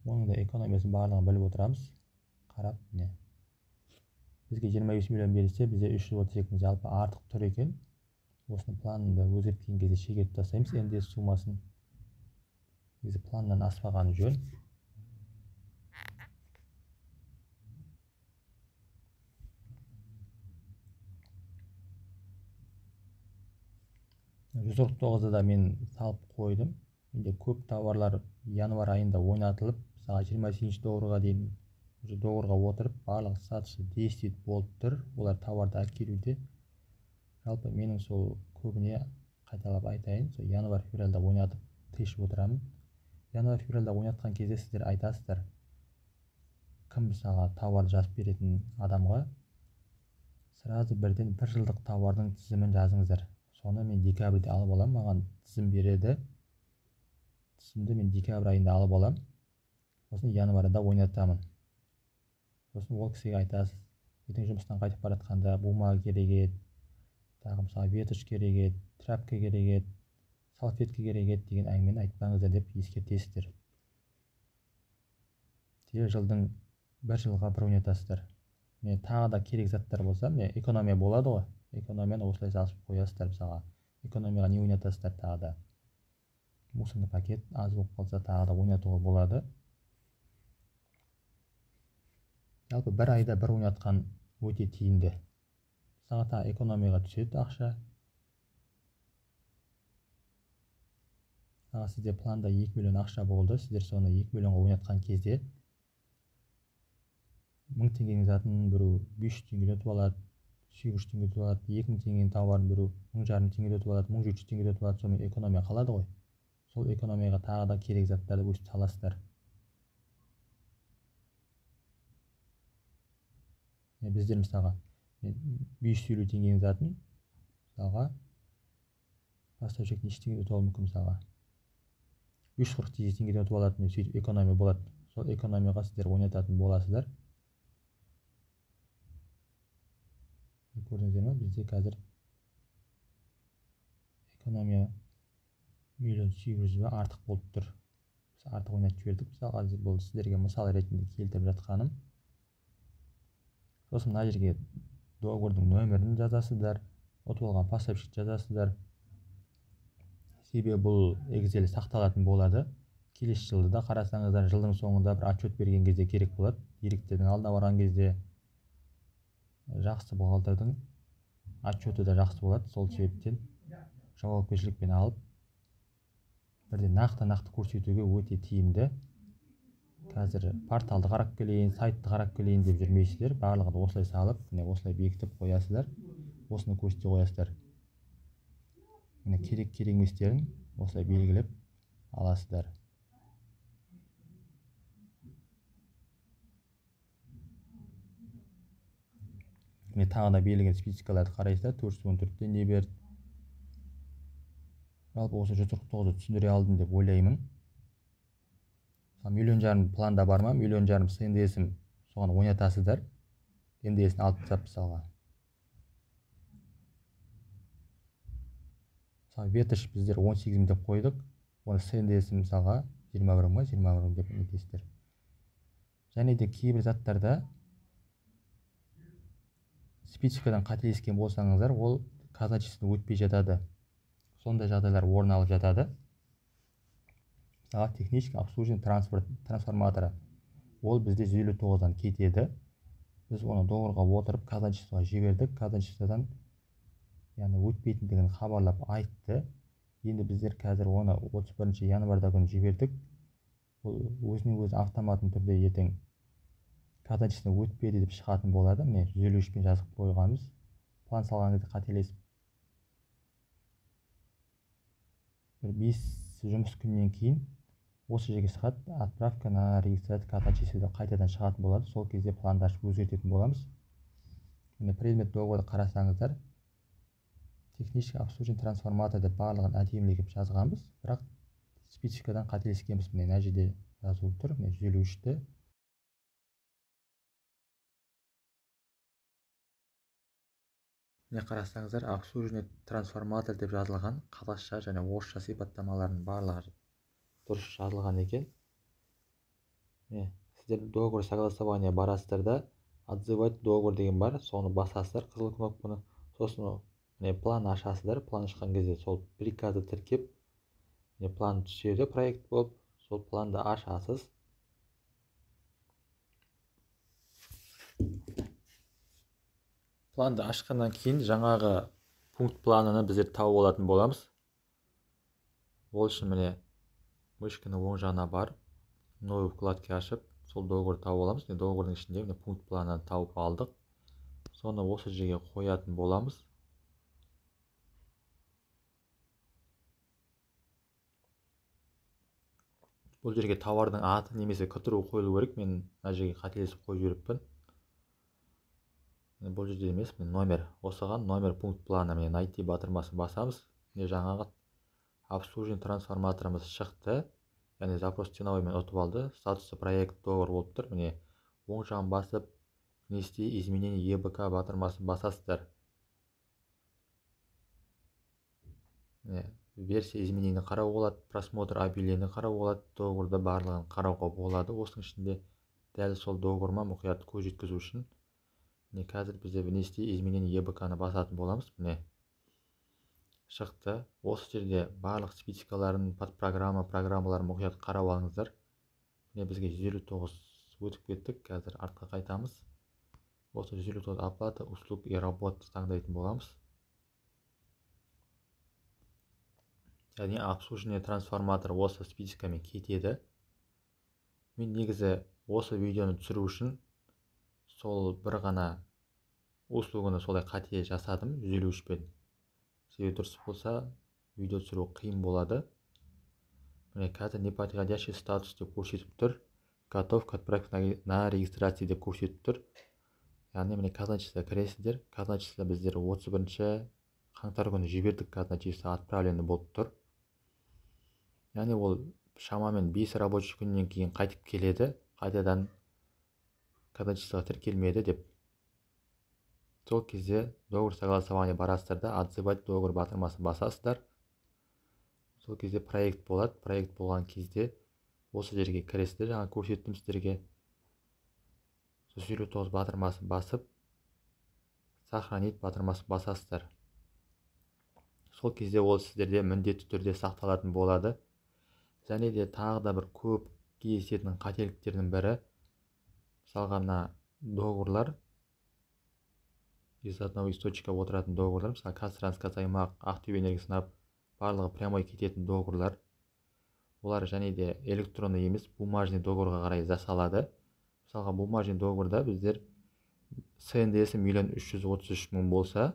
Оның да экономиясын барлығын біліп отырамыз. Қарап, бізге 25 миллион берілсе, бізде 332 мың жалпы артық тұр екен. Осыны планында өзгерткен кезде шегеріп тастаймыз, НДС суммасын. Негізі планнан аспағаны жөн. $149-да мен салып қойдым. Менде көп тауарлар январь айында ойнатылып, $28 дейін долларға отырып, барлық сатысы действиет болып тұр. Олар тауарды әкелуде. Жалпы менің сол көбіне қайталап айтайын, сол январь-февральда ойнатып тиішіп отырамын. Январь-февральда ойнатқан кезде сіздер айтасыздар, кім мысалға тауарды жазып беретін адамға сразу бірден 1 жылдық тауардың тізімін жазыңыздар. Соны мен декабрьде алып алам, маған тізім береді. Тізімді мен декабрь айында алып алам. Сосын январьда ойнатамын. Сосын ол кісіге айтасыз, ертең жұмыстан қайтып бара жатқанда бумага керек еді, тағы мысалы веточ керек еді, тряпка керек еді, салфетка керек еді деген әңгімені айтпаңыздар деп ескертесіздер. Жылдың 1 жылға бір ойнатасыздар. Тағы да керек заттар болса, экономия болады ғой. Экономияны осылай салып қоясыздар. Мысалға экономияға не ойнатасыздар, тағы да мусорный пакет аз болып қалса, тағы да ойнатуға болады. Жалпы бір айда бір ойнатқан өте тиімді. Мысалға тағы экономияға түседі ақша. Сізде планда 2 миллион ақша болды, сіздер соны 2 миллионға ойнатқан кезде 1000 теңгенің затын біреу 500 теңгеге ұтып алады, 700 теңгеге ұтып алады, 2000 теңгенің тауарын біреу 1500 теңгеге ұтып алады, 1700 теңгеге ұтып алады, сонымен экономия қалады ғой. Сол экономияға тағы да керек заттарды өстіп саласыздар. Біздер мысалға 550 теңгенің затын мысалға поставщик неше теңгеге ұтып алуы мүмкін, мысалға 540 теңгеден ұтып алатын, сөйтіп экономия болады. Сол экономияға сіздер ойнататын боласыздар. Көрдіңіздер ме? Бізде қазір экономия 1 800 000 артық болып тұр. Біз артық ойнатып жібердік. Мысалға бұл сіздерге мысал ретінде келтіріп жатқаным. Сосын мына жерге договордың нөмірін жазасыздар, ұтып алған поставщик жазасыздар. Себебі бұл Excel сақталатын болады. Келесі жылды да қарасаңыздар, жылдың соңында бір отчет берген кезде керек болады. директордың алдына барған кезде жақсы бухгалтердің отчеты да жақсы болады. Сол себептен жауапкершілікпен алып бірден нақты көрсетуге өте тиімді. Қазір порталды қарап келейін, сайтты қарап келейін деп жүрмейсіздер. Барлығын осылай салып, осылай бекітіп қоясыздар. Осыны көрсете қоясыздар. Керек еместерін осылай белгілеп аласыздар. Тағы да берілген спецификаларды қарайсыздар. 414-те не берді? Жалпы осы 149-ды түсіндіре алдым деп ойлаймын. 1,5 миллион планда бар ма? 1,5 миллион СНДСім соған ойнатасыздар. НДСін алып тастап мысалға. Ветош біздер 18 деп қойдық. Оны СНДСім мысалға 21 ма? 21 деп нетесіздер. Және де кейбір заттарда спецификадан қателескен болсаңыздар, ол казначействодан өтпей жатады. Сондай жағдайлар орын алып жатады. Мысалға технический обслуживание трансформаторы. Ол бізде 159-дан кетеді. Біз оны доғырға отырып казначействоға жібердік. Казначействодан өтпейтіндігін хабарлап айтты. Енді біздер қазір оны 31 январда күні жібердік. Ол өзінен өзі автоматын түрде ертең казначействодан өтпеді деп шығатын болады. 153-пен жазып қойғанбыз. План салған кезде қателесіп. 5 жұмыс күннен кейін осы жерге шығады, отправка на регистрацию казначействода қайтадан шығатын болады. Сол кезде планды ашып өзгертетін боламыз. Предмет договорды қарасаңыздар, технический обслуживание трансформатор деп барлығын әдемілеп жазғанбыз, бірақ спецификадан қателескенбіз. Мына жерде жазылып тұр, 153-ті. Қарасаңыздар, обслуживание трансформатор деп жазылған қазақша және орысша сипаттамалардың барлығы дұрыс жазылған екен. Сіздер договор согласования барасыздар да, отзывать договор деген бар, соны басасыздар қызыл кнопканы. Сосын план ашасыздар. План ашқан кезде сол приказды тіркеп, план түседі проект болып, сол планды ашасыз. Планды ашқаннан кейін жаңағы пункт планını біздер тауып алатын боламыз. Ол үшін мышканы оң жағына барып, новый вкладке ашып, сол договор тауып аламыз. Договордың ішінде пункт планını тауып алдық. Соны осы жерге қоятын боламыз. Бұл жерге тауардың аты немесе кідіру қойылу керек. Мен мына жерге қателесіп қойып жүріппін. Бұл жерде емес, номер. Осыған номер пункт планы найти батырмасын басамыз. Жаңағы обслуживание трансформаторымыз шықты. Яғни запрос ценовой мен ұтып алды. Статусы проект договор болып тұр. Оң жағын басып, внести изменение ЕБК батырмасын басасыздар. Версия изменения қарау болады, просмотр объявления қарау болады, договорды барлығын қарауға болады. Осының ішінде дәл сол договорма мұқият көз жеткізу үшін қазір бізде внести изменение ЕБК-ны басатын боламыз. Шықты. Осы жерде барлық спецификаларын, программаларын мұқият қарап алыңыздар. Бізге 159 өтіп кеттік. Қазір артқа қайтамыз. Осы 159 оплата услуг и работ таңдайтын боламыз. Яғни обслуживание трансформатор осы спецификамен кетеді. Мен негізі осы видеоны түсіру үшін сол бір ғана услуганы солай қате жасадым 153-пен. Себебі дұрыс болса видео түсіру қиын болады. Қазір неподходящий статус деп көрсетіп тұр. Готов к отправке на регистрации деп көрсетіп тұр. Яғни казначействоға кіресіздер. Казначейство біздер 31 қаңтар күні жібердік, казначейство отправлені болып тұр. Яғни ол шамамен 5 рабочий күннен кейін қайтып келеді. Қайтадан казначействоға тіркелмеді деп. Сол кезде договор согласования барасыздар да, отзывать договор батырмасын басасыздар. Сол кезде проект болады. Проект болған кезде осы жерге кіресіздер. Жаңа көрсеттім сіздерге. 159 батырмасын басып, сохранить батырмасын басасыздар. Сол кезде ол сіздерде міндетті түрде сақталатын болады. Және де тағы да бір көп кездесетін қателіктердің бірі, мысалға мына договорлар из одного источника отыратын договорлар, мысалы қазтрансгаз аймақ, Ақтөбе энергосынап барлығы прямой кететін договорлар, олар және де электронды емес бумажный договорға қарай жасалады. Мысалға бумажный договорда біздер СНДСі 1.333 мың болса,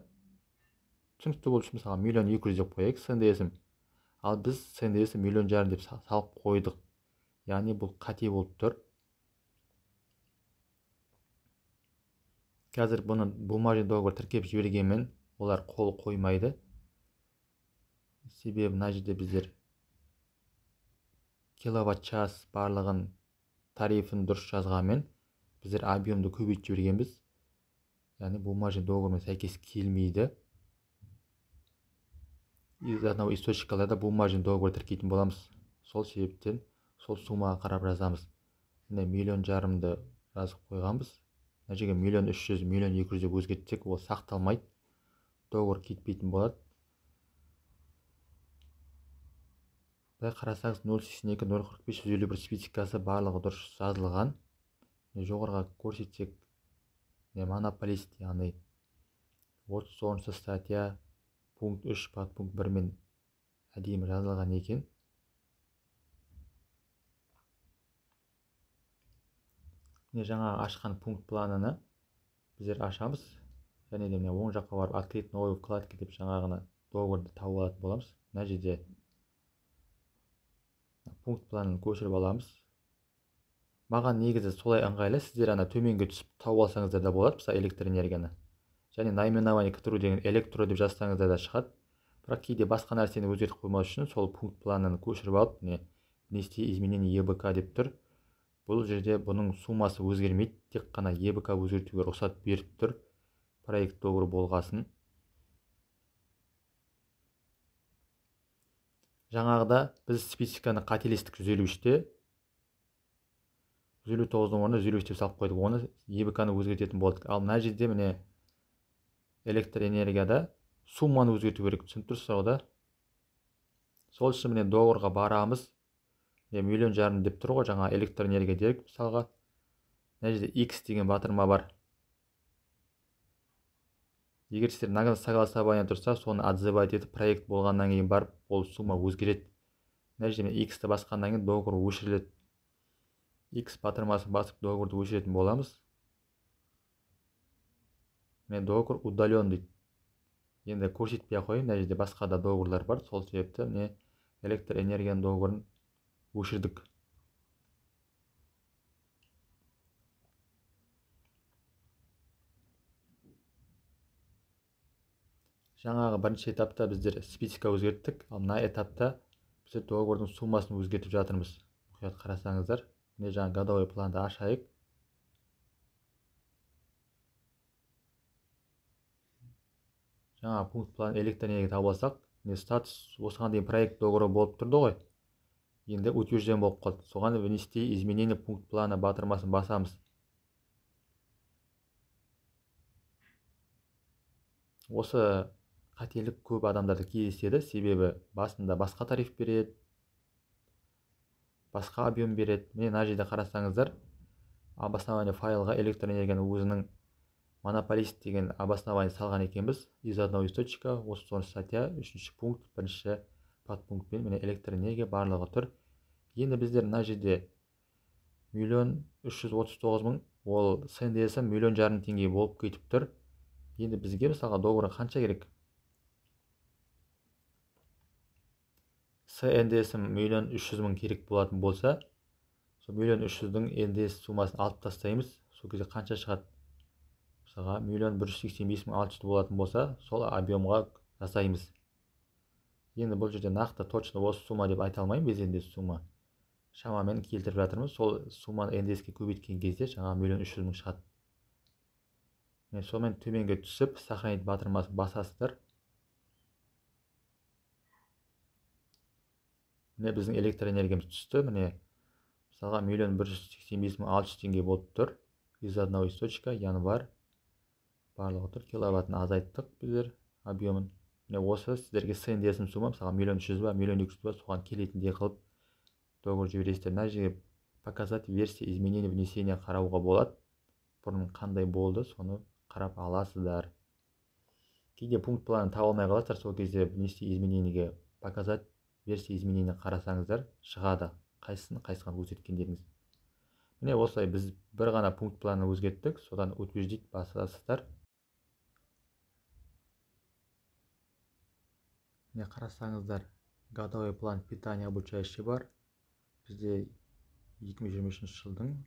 түсінікті болу үшін мысалға 1.200.000 деп қояйық СНДСім. Ал біз СНДСі 1.5 миллион деп салып қойдық. Яғни бұл қате болып тұр. Қазір бұны бумажный договор тіркеп жібергенмен олар қол қоймайды. Себебі мына жерде біздер киловатт час барлығын тарифін дұрыс жазғанмен біздер объемды көбейтіп жібергенбіз. Яғни бумажный договормен сәйкес келмейді. Из одного источникаларда бумажный договор тіркейтін боламыз. Сол себептен сол суммаға қарап жазамыз. Міне 1,5 миллионды жазып қойғанбыз. Мына жерге 1.300.000, 1.200.000 деп өзгертсек, ол сақталмайды. Договор кетпейтін болады. Былай қарасаңыз 0.82, 0.45, 151 спецификасы барлығы дұрыс жазылған. Жоғарыға көрсетсек, монополист, яғни 30 статья пункт 3 подпункт 1 мен әдемі жазылған екен. Жаңа ашқан пункт планыны біздер ашамыз. Және де оң жаққа барып открыть новый вкладки деп жаңағыны договорды тауып алатын боламыз. Мына жерде пункт планын көшіріп аламыз. Маған негізі солай ыңғайлы. Сіздер ана төменге түсіп тауып алсаңыздар да болады, мысалы электр энергияны. Және наименование КТРУ деген электро деп жазсаңыздар да шығады. Бірақ кейде басқа нәрсені өзгертіп қоймау үшін сол пункт планын көшіріп алып, внести изменение ЕБК деп тұр. Бұл жерде бұның суммасы өзгермейді, тек қана ЕБК өзгертуге рұқсат беріп тұр. Проект договоры болғасын. Жаңағыда біз спецификаны қателестік 153-те 159-ның орнына 153 деп салып қойдық. Оны ЕБК-ны өзгертетін болдық. Ал мына жерде міне электр энергияда сумманы өзгерту керек. Түсініп тұрсыздар ғой да? Сол үшін міне договорға барамыз. 1,5 миллион деп тұр ғой, жаңа электр энергия дерек. Мысалға мына жерде X деген батырма бар. Егер сіздер согласование тұрса, соны отзывать етіп проект болғаннан кейін барып, ол сумма өзгереді. Мына жерде X-ті басқаннан кейін договор өшіріледі. X батырмасын басып договорды өшіретін боламыз. Мен договор удален дейді. Енді көрсетпей қойын, мына жерде басқа да договорлар бар. Сол себепті міне электр энергияның договорын өшірдік. Жаңағы бірінші этапта біздер специфика өзгерттік, ал мына этапта біздер договордың суммасын өзгертіп жатырмыз. Мұқият қарасаңыздар, міне жаңа годовой планды ашайық. Жаңа пункт план электр энергия тауып алсақ, статус осыған дейін проект договоры болып тұрды ғой. Енді утвержден болып қалды. Соған внести изменение пункт плана батырмасын басамыз. Осы қателік көп адамдарды кездеседі, себебі басында басқа тариф береді, басқа объем береді. Міне мына жерде қарасаңыздар, обоснование файлға электр энергияның өзінің монополист деген обоснование салған екенбіз. Из одного источника, 30 статья, 3 пункт, 1 подпунктпен міне электр энергия барлығы тұр. Енді біздер мына жерде 1.339.000, ол СНДСі 1,5 миллион теңге болып кетіп тұр. Енді бізге мысалға договоры қанша керек? СНДСі 1.300.000 керек болатын болса, сол 1.300.000 НДС суммасын алып тастаймыз. Сол кезде қанша шығады? Мысалға 1.185.600 болатын болса, сол объемға жасаймыз. Енді бұл жерде нақты точно осы сумма деп айта алмаймын, без НДС сумма. Шамамен келтіріп жатырмыз. Сол сумманы НДСке көбейткен кезде жаңа 1.300.000 шығады. Мен сонымен төменге түсіп, сохранить батырмасын басасыздар. Міне біздің электр энергиямыз түсті. Міне мысалға 1.185.600 теңге болып тұр. Из одного источника январь барлығы тұр. Киловаттын азайттық біздер объемын. Міне осы сіздерге СНДСім сумма, мысалға 1.300.000 ба, 1.200.000 ба, соған келетіндей қылып договор жібересіздер. Мына жерге показать версия изменения внесения қарауға болады. бұрын қандай болды соны қарап аласыздар. Кейде пункт планын таба алмай қаласыздар, сол кезде внести изменениеге показать версия изменения қарасаңыздар шығады қайсыған өзгерткендеріңіз. Міне осылай біз бір ғана пункт планын өзгерттік, содан утверждить басасыздар. Міне қарасаңыздар, годовой план питания обучающий бар. Бізде 2023 жылдың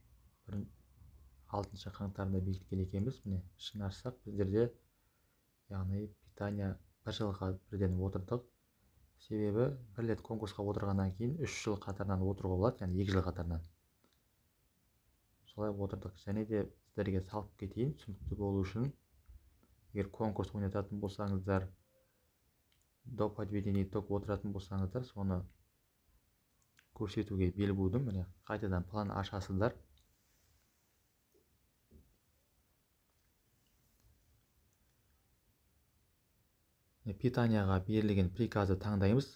6 қаңтарында бекіткен екенбіз. Міне ішін ашсақ, біздерде яғни питания бір жылға бірден отырдық. Себебі бір рет конкурсқа отырғаннан кейін 3 жыл қатарынан отыруға болады, яғни 2 жыл қатарынан. Солай отырдық. Және де сіздерге салып кетейін, түсінікті болу үшін. Егер конкурс ойнататын болсаңыздар, до подведения итог отыратын болсаңыздар, соны көрсетуге бел будым. Міне қайтадан план ашасыздар. Питанияға берілген приказы таңдаймыз.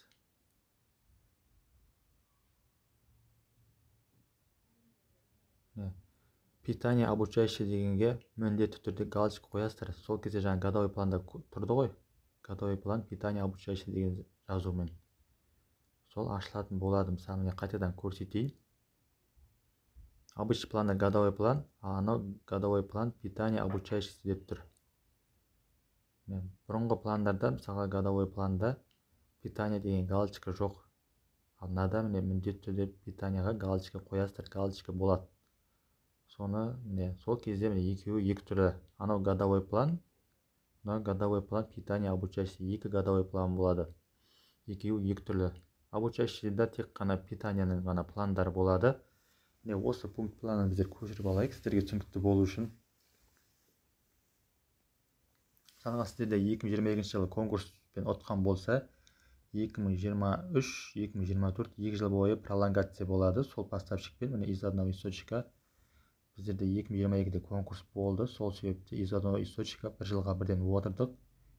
Питание обучающий дегенге міндетті түрде галочка қоясыздар. Сол кезде жаңа годовой планда тұрды ғой. Годовой план питание обучающий деген жазумен. Сол ашылатын болады. Мысалы мен қайтадан көрсетейін. Обычный планда годовой план, а анау годовой план питание обучающий деп тұр. Бұрынғы пландарда, мысалы годовой планда питание деген галочка жоқ. Ал мынада міне міндетті түрде питанияға галочка қоясыздар, галочка болады. Соны міне сол кезде міне екеуі екі түрі. Анау годовой план, мынау годовой план питание обучающий, екі годовой план болады. Екеуі екі түрлі. Обучающийда тек қана питанияның ғана пландары болады. Міне осы пункт планын біздер көшіріп алайық, сіздерге түсінікті болу үшін. Санаға сіздерде 2022 жылы конкурспен отқан болса, 2023-2024 2 жыл бойы пролонгация болады. Сол поставщикпен, міне из одного источника біздерде 2022-де конкурс болды. Сол себепте из одного источника бір жылға бірден отырдық.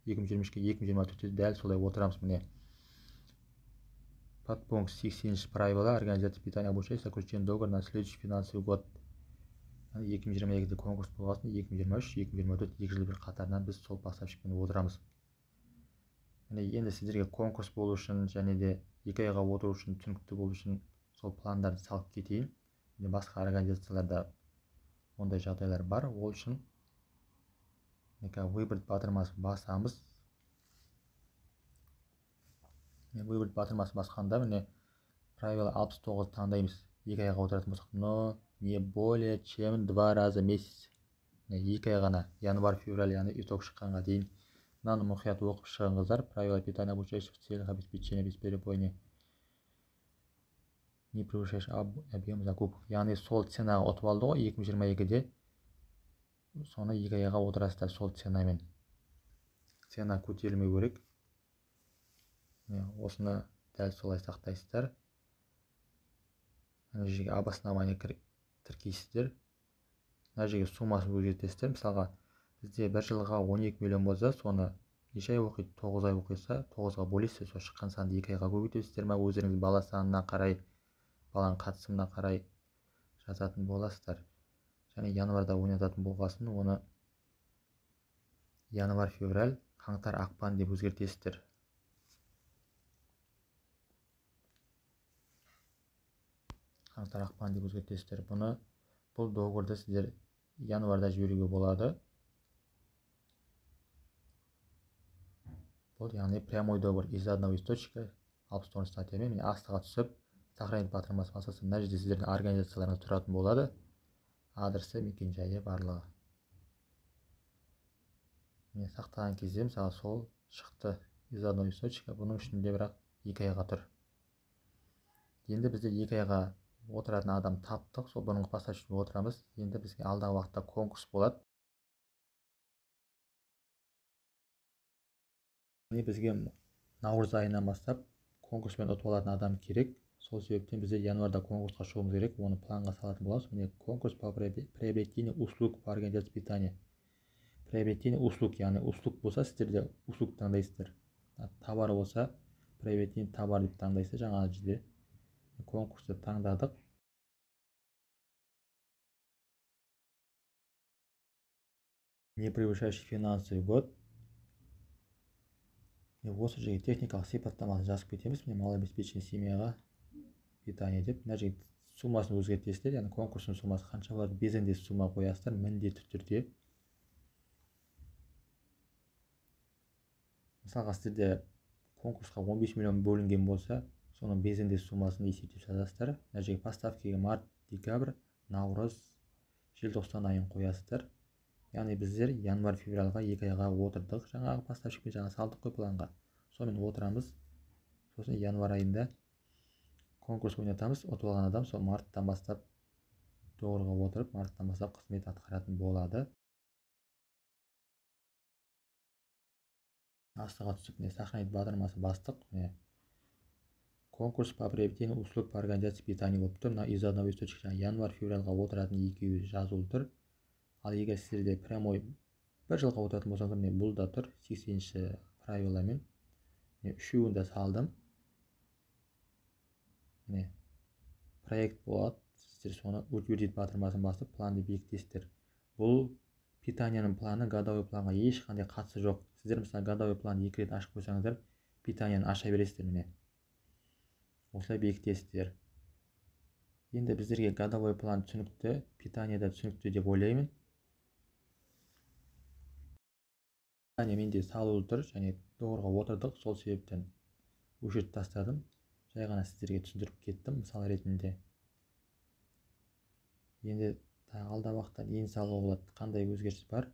2023-2024-де дәл солай отырамыз. Міне подпункт 80 правила организации питания обучения заключен договор на следующий финансовый год. 2022-де конкурс болғасын 2023-2024 2 жыл бір қатарынан біз сол поставщикпен отырамыз. Енді сіздерге конкурс болу үшін және де 2 айға отыру үшін түсінікті болу үшін сол пландарды салып кетейін. Басқа организацияларда ондай жағдайлар бар. Ол үшін выбрать батырмасын басамыз. Выбрать батырмасын басқанда міне правило 69 таңдаймыз. 2 айға отыратын болсақ, но не более чем 2 раза в месяц. 2 ай ғана, январь-февраль, яғни итог шыққанға дейін. Мынаны мұқият оқып шығыңыздар. Правила питания обучающих в целях обеспечения бесперебойной не превышающий объем закупок. Яғни сол ценаға ұтып алды ғой 2022-де. Соны 2 айға отырасыздар сол ценамен. Цена көтерілмеу керек. Осыны дәл солай сақтайсыздар. Мына жерге обоснование тіркейсіздер. Мына жерге суммасын өзгертесіздер. Мысалға бізде бір жылға 12 миллион болса, соны неше ай оқиды? 9 ай оқиса, 9-ға бөлесіздер. Сол шыққан санды 2 айға көбейтесіздер ме? Өздеріңіз бала санына қарай, баланың қатысымына қарай жазатын боласыздар. Және январда ойнататын болғасын, оны январь-февраль, қаңтар-ақпан деп өзгертесіздер. Қаңтар-ақпан деп өзгертесіздер. Бұл договорды сіздер январда жіберуге болады. Бұл яғни прямой договор из одного источника 64 статьямен міне астыға түсіп, сохранить батырмасын басасыз. Мына жерде сіздердің организацияларыңыз тұратын болады. Адресі, мекен-жайы барлығы. Міне сақтаған кезде мысалы сол шықты из одного источника, бұның ішінде бірақ 2 айға тұр. Енді бізде 2 айға отыратын адам таптық, сол бұрынғы поставщикпен отырамыз. Енді бізге алдағы уақытта конкурс болады. Бізге наурыз айынан бастап конкурспен ұтып алатын адам керек. Сол себептен бізде январда конкурсқа шығуымыз керек. Оны планға салатын боламыз. Міне конкурс по приобретению услуг по организации питания. Приобретение услуг, яғни услуг болса, сіздерде услуг таңдайсыздар. Товар болса, приобретение товар деп таңдайсыздар. Жаңа жерде конкурсты таңдадық. не превышающий финансовый год. Осы жерге техникалық сипаттамасын жазып кетеміз. Міне малообеспеченный семьяға питание деп. Мына жерге суммасын өзгертесіздер, яғни конкурстың суммасы қанша болады, безінде сумма қоясыздар міндетті түрде. Мысалға сіздерде конкурсқа 15 миллион бөлінген болса, соның безінде суммасын есептеп жазасыздар. Мына жерге поставкаға март, декабрь, наурыз, желтоқсан айын қоясыздар. Яғни біздер январь, февральға 2 айға отырдық. Жаңағы поставщикпен жаңа салдық қой планға. Сонымен отырамыз. Сосын январь айында конкурс ойнатамыз. Ұтып алған адам сол марттан бастап доғырға отырып, марттан бастап қызмет атқаратын болады. Астыға түсіп, сохранить бағдарламасы бастық. Конкурс по приобретению услуг по организации питания болып тұр. Из одного источника январь, февральға отыратын екеуі жазылып тұр. Ал егер сіздерде прямой бір жылға отыратын болсаңыздар, бұл да тұр 80-ші правиламен. Үшеуін де салдым. Проект болады. Сіздер соны утвердить батырмасын басып, планды бекітесіздер. Бұл питанияның планы годовой планға ешқандай қатысы жоқ. Сіздер мысалы годовой план 2 рет ашып қойсаңыздар, питанияны аша бересіздер. Осылай бекітесіздер. Енді біздерге годовой план түсінікті, питанияда түсінікті деп ойлаймын. Менде салулы тұр, және доғырға отырдық, сол себептен өшіріп тастадым. Жай ғана сіздерге түсіндіріп кеттім, мысал ретінде. Енді алдағы уақытта ең салуға болады, қандай өзгеріс бар.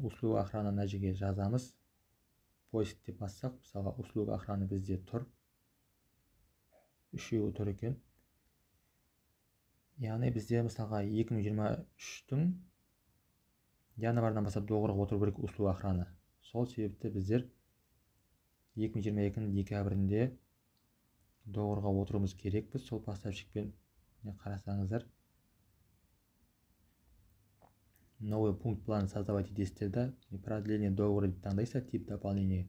Услуга охрана мына жерге жазамыз. Поиск деп бассақ, мысалға услуга охрана бізде тұр. Үшеуі тұр екен. Яғни бізде мысалға 2023-тің январдан бастап доғырға отыру керек услуга охрана. Сол себепті біздер 2022-нің декабрінде доғырға отыруымыз керекпіз. Сол поставщикпен қарасаңыздар, новый пункт плана создавать етесіздер да, продление договора деп таңдайсыздар, тип дополнения.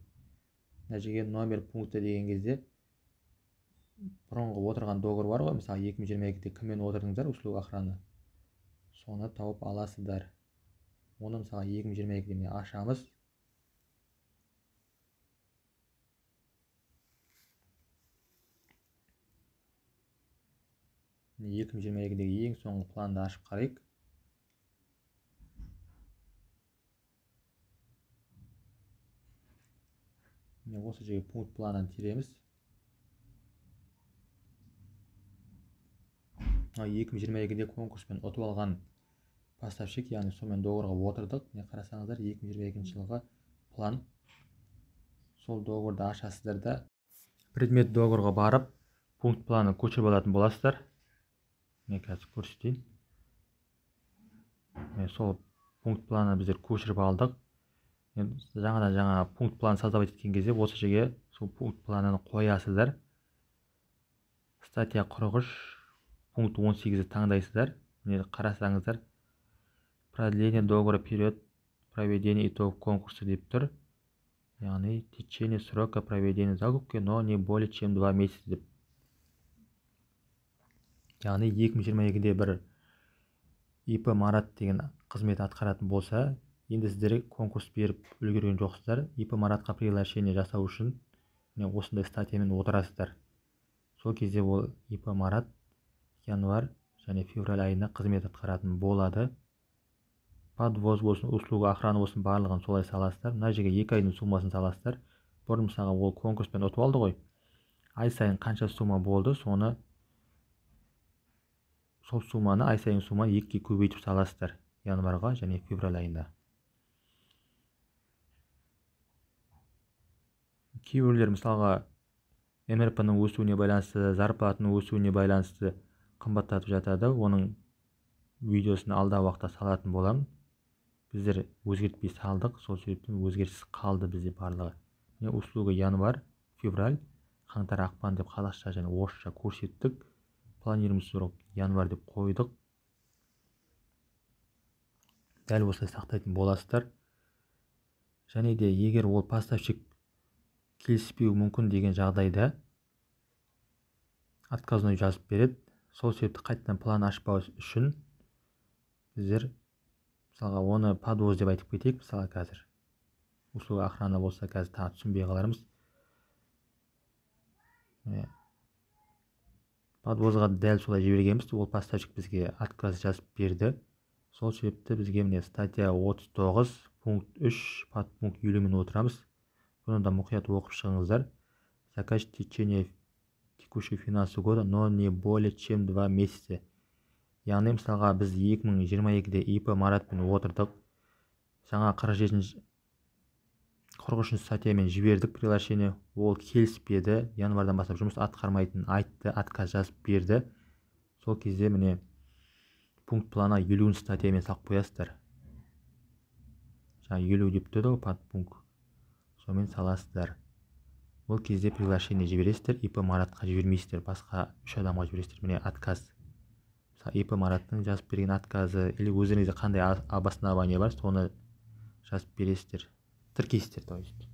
Мына жерге номер пункті деген кезде бұрынғы отырған доғыр бар ғой, мысалы 2022-де кіммен отырдыңыздар услуга охрана, соны тауып аласыздар. Оны мысалы 2022-де ашамыз. Міне 2022-дегі ең соңғы планды ашып қарайық. Міне осы жерге пункт планын тереміз. 2022-де конкурспен ұтып алған поставщик, яғни сонымен доғырға отырдық. Міне қарасаңыздар, 2022 жылға план. Сол доғырды ашасыздар да, предмет доғырға барып, пункт планы көшіріп алатын боласыздар. Мен қазір көрсетейін. Сол пункт планы біздер көшіріп алдық. Жаңа пункт план создавать еткен кезде осы жерге сол пункт планын қоясыздар. Статья 43, пункт 18-ді таңдайсыздар. Міне қарасаңыздар, продление договора период проведения итогов конкурса деп тұр. Яғни течение срока проведения закупки, но не более чем 2 месяца деп. Яғни 2022-де бір ИП Марат деген қызмет атқаратын болса, енді сіздер конкурс беріп үлгерген жоқсыздар. ИП Маратқа приглашение жасау үшін осындай статьямен отырасыздар. Сол кезде ол ИП Марат январь және февраль айында қызмет атқаратын болады. Подвоз болсын, услуга охрана болсын, барлығын солай саласыздар. Мына жерге 2 айдың суммасын саласыздар. Бұрын мысалға ол конкурспен ұтып алды ғой. Ай сайын қанша сумма болды, соны сол сумманы, ай сайын сумманы 2-ге көбейтіп саласыздар январға және февраль айында. Кейбіреулер мысалға МРП-ның өсуіне байланысты, зарплатының өсуіне байланысты қымбаттатып жатады. Оның видеосын алдағы уақытта салатын боламын. Біздер өзгертпей салдық, сол себептен өзгеріссіз қалды бізде барлығы. Услуга январь, февраль, қаңтар, ақпан деп қазақша және орысша көрсеттік. Планируемый срок январь деп қойдық. Дәл осылай сақтайтын боласыздар. Және де егер ол поставщик келіспеуі мүмкін деген жағдайда отказной жазып береді. Сол себепті қайтадан план ашпау үшін біздер мысалға оны подвоз деп айтып кетейік. Мысалға қазір услуга охрана болса қазір тағы түсінбей қалармыз. Подвозға дәл солай жібергенбіз. Ол поставщик бізге отказ жазып берді. Сол себепті бізге міне статья 39 пункт 3 подпункт 70 мен отырамыз. Бұны да мұқият оқып шығыңыздар. Заказчик в течение текущего финансового года, но не более чем 2 месяца. Яғни мысалға біз 2022-де ИП Маратпен отырдық. Жаңа 43 статьямен жібердік приглашение. Ол келіспеді. Январдан бастап жұмыс атқармайтынын айтты, отказ жазып берді. Сол кезде міне пункт плана 50 статьямен салып қоясыздар. Жаңа 50 деп тұрды ғой подпункт. Сонымен саласыздар. Ол кезде приглашение жібересіздер, ИП Маратқа жібермейсіздер, басқа 3 адамға жібересіздер. Міне отказ. ИП Мараттың жазып берген отказы или өздеріңізде қандай обоснование бар, соны жазып бересіздер, тіркейсіздер, то есть.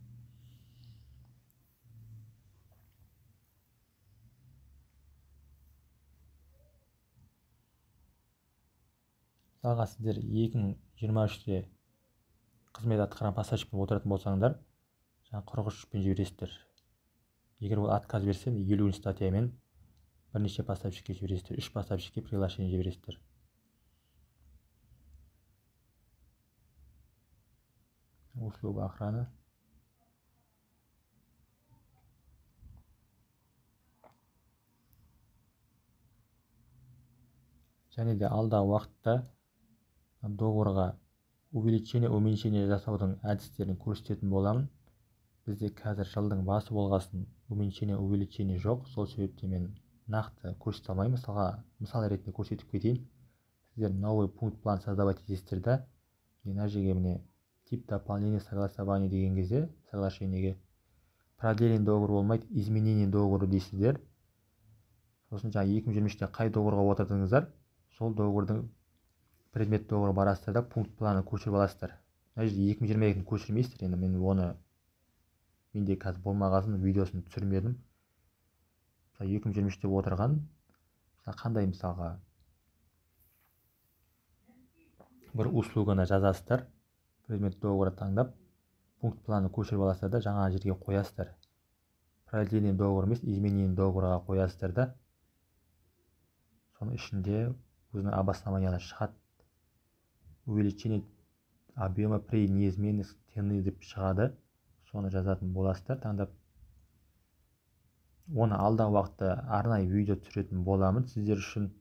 Мысалға сіздер 2023-те қызмет атқарған поставщикпен отыратын болсаңдар, жаңа 43-пен жібересіздер. Егер ол отказ берсе, 50 статьямен бірнеше поставщикке жібересіздер, 3 поставщикке приглашение жібересіздер. Услуга охраны. Және де алдағы уақытта договорға увеличение, уменьшение жасаудың әдістерін көрсететін боламын. Бізде қазір жылдың басы болғасын уменьшение, увеличение жоқ. Сол себепте мен нақты көрсете алмаймын. Мысал ретінде көрсетіп кетейін. Сіздер новый пункт план создавать етесіздер да, мына жерге міне тип дополнения согласования деген кезде соглашениеге продление договоры болмайды, изменение договоры дейсіздер. Сосын жаңа 2023-те қай договорға отырдыңыздар, сол договордың предмет договоры барасыздар да пункт планы көшіріп аласыздар. Мына жерде 2022-ні көшірмейсіздер. Енді мен оны менде қазір болмағасын видеосын түсірмедім. 2023-те отырған қандай мысалға бір услуганы жазасыздар, предмет договоры таңдап, пункт планы көшіріп аласыздар да жаңа жерге қоясыздар. Продление договор емес, изменение договорға қоясыздар да. Соның ішінде өзінің обоснованиялары шығады. Увеличение объема при неизменных цены деп шығады. Соны жазатын боласыздар таңдап. Оны алдағы уақытта арнайы видео түсіретін боламын сіздер үшін.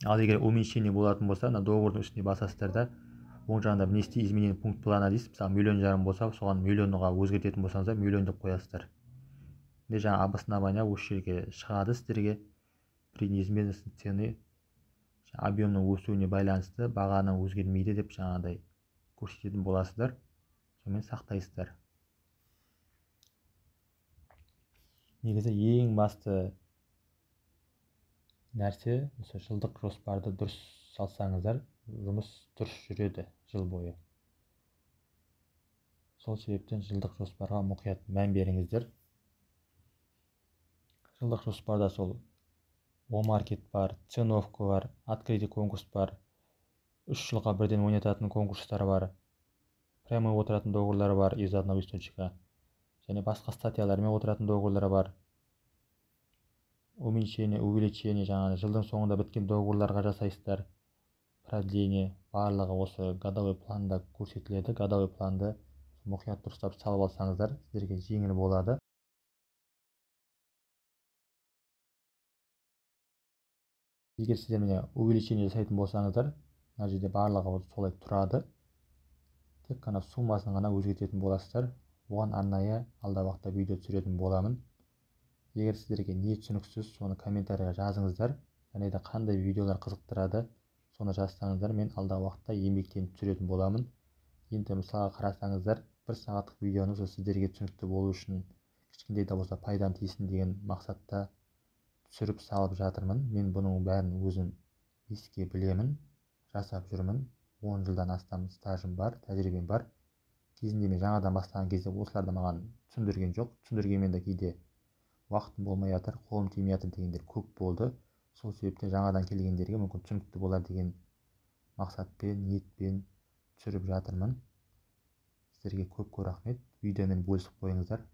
Ал егер уменьшение болатын болса, договордың үстіне басасыздар да, оң жағында внести изменение пункт плана дейсіз. Мысалы, 1,5 миллион болса, соған миллионға өзгертетін болсаңыздар, миллион деп қоясыздар. Жаңа обоснование осы жерге шығады сіздерге. При неизменности цены объемның өсуіне байланысты бағаны өзгермейді деп жаңағыдай көрсететін боласыздар. Сонымен сақтайсыздар. Негізі ең басты нәрсе, осы жылдық жоспарды дұрыс салсаңыздар, жұмыс дұрыс жүреді жыл бойы. Сол себептен жылдық жоспарға мұқият мән беріңіздер. Жылдық жоспарда сол О-маркет бар, ценовка бар, открытый конкурс бар, 3 жылға бірден ойнататын конкурстар бар, прямой отыратын договорлар бар из одного источника, және басқа статьялармен отыратын договорлар бар. Уменьшение, увеличение, жаңағы жылдың соңында біткен договорларға жасайсыздар. Продление, барлығы осы годовой планда көрсетіледі. Годовой планды мұқият дұрыстап салып алсаңыздар, сіздерге жеңіл болады. Егер сіздер міне увеличение жасайтын болсаңыздар, мына жерде барлығы солай тұрады. Тек қана суммасын ғана өзгертетін боласыздар. Оған арнайы алдағы уақытта видео түсіретін боламын. Егер сіздерге не түсініксіз, соны комментарийға жазыңыздар. Және де қандай видеолар қызықтырады, соны жазсаңыздар, мен алдағы уақытта еңбектеніп түсіретін боламын. Енді мысалға қарасаңыздар, 1 сағаттық видеоны сіздерге түсінікті болу үшін, кішкентай да болса пайдам тисін деген мақсатта түсіріп салып жатырмын. Мен бұның бәрін өзім еске білемін, жасап жүрмін. 10 жылдан астам стажым бар, тәжірибем бар. Кезінде мен жаңадан бастаған кезде осыларды маған түсіндірген жоқ. Түсіндіргенмен де кейде уақытым болмай жатыр, қолым тимей жатыр дегендер көп болды. Сол себептен жаңадан келгендерге мүмкін түсінікті болар деген мақсатпен ниетпен түсіріп жатырмын. Сіздерге көп рахмет. Видеомен бөлісіп қойыңыздар.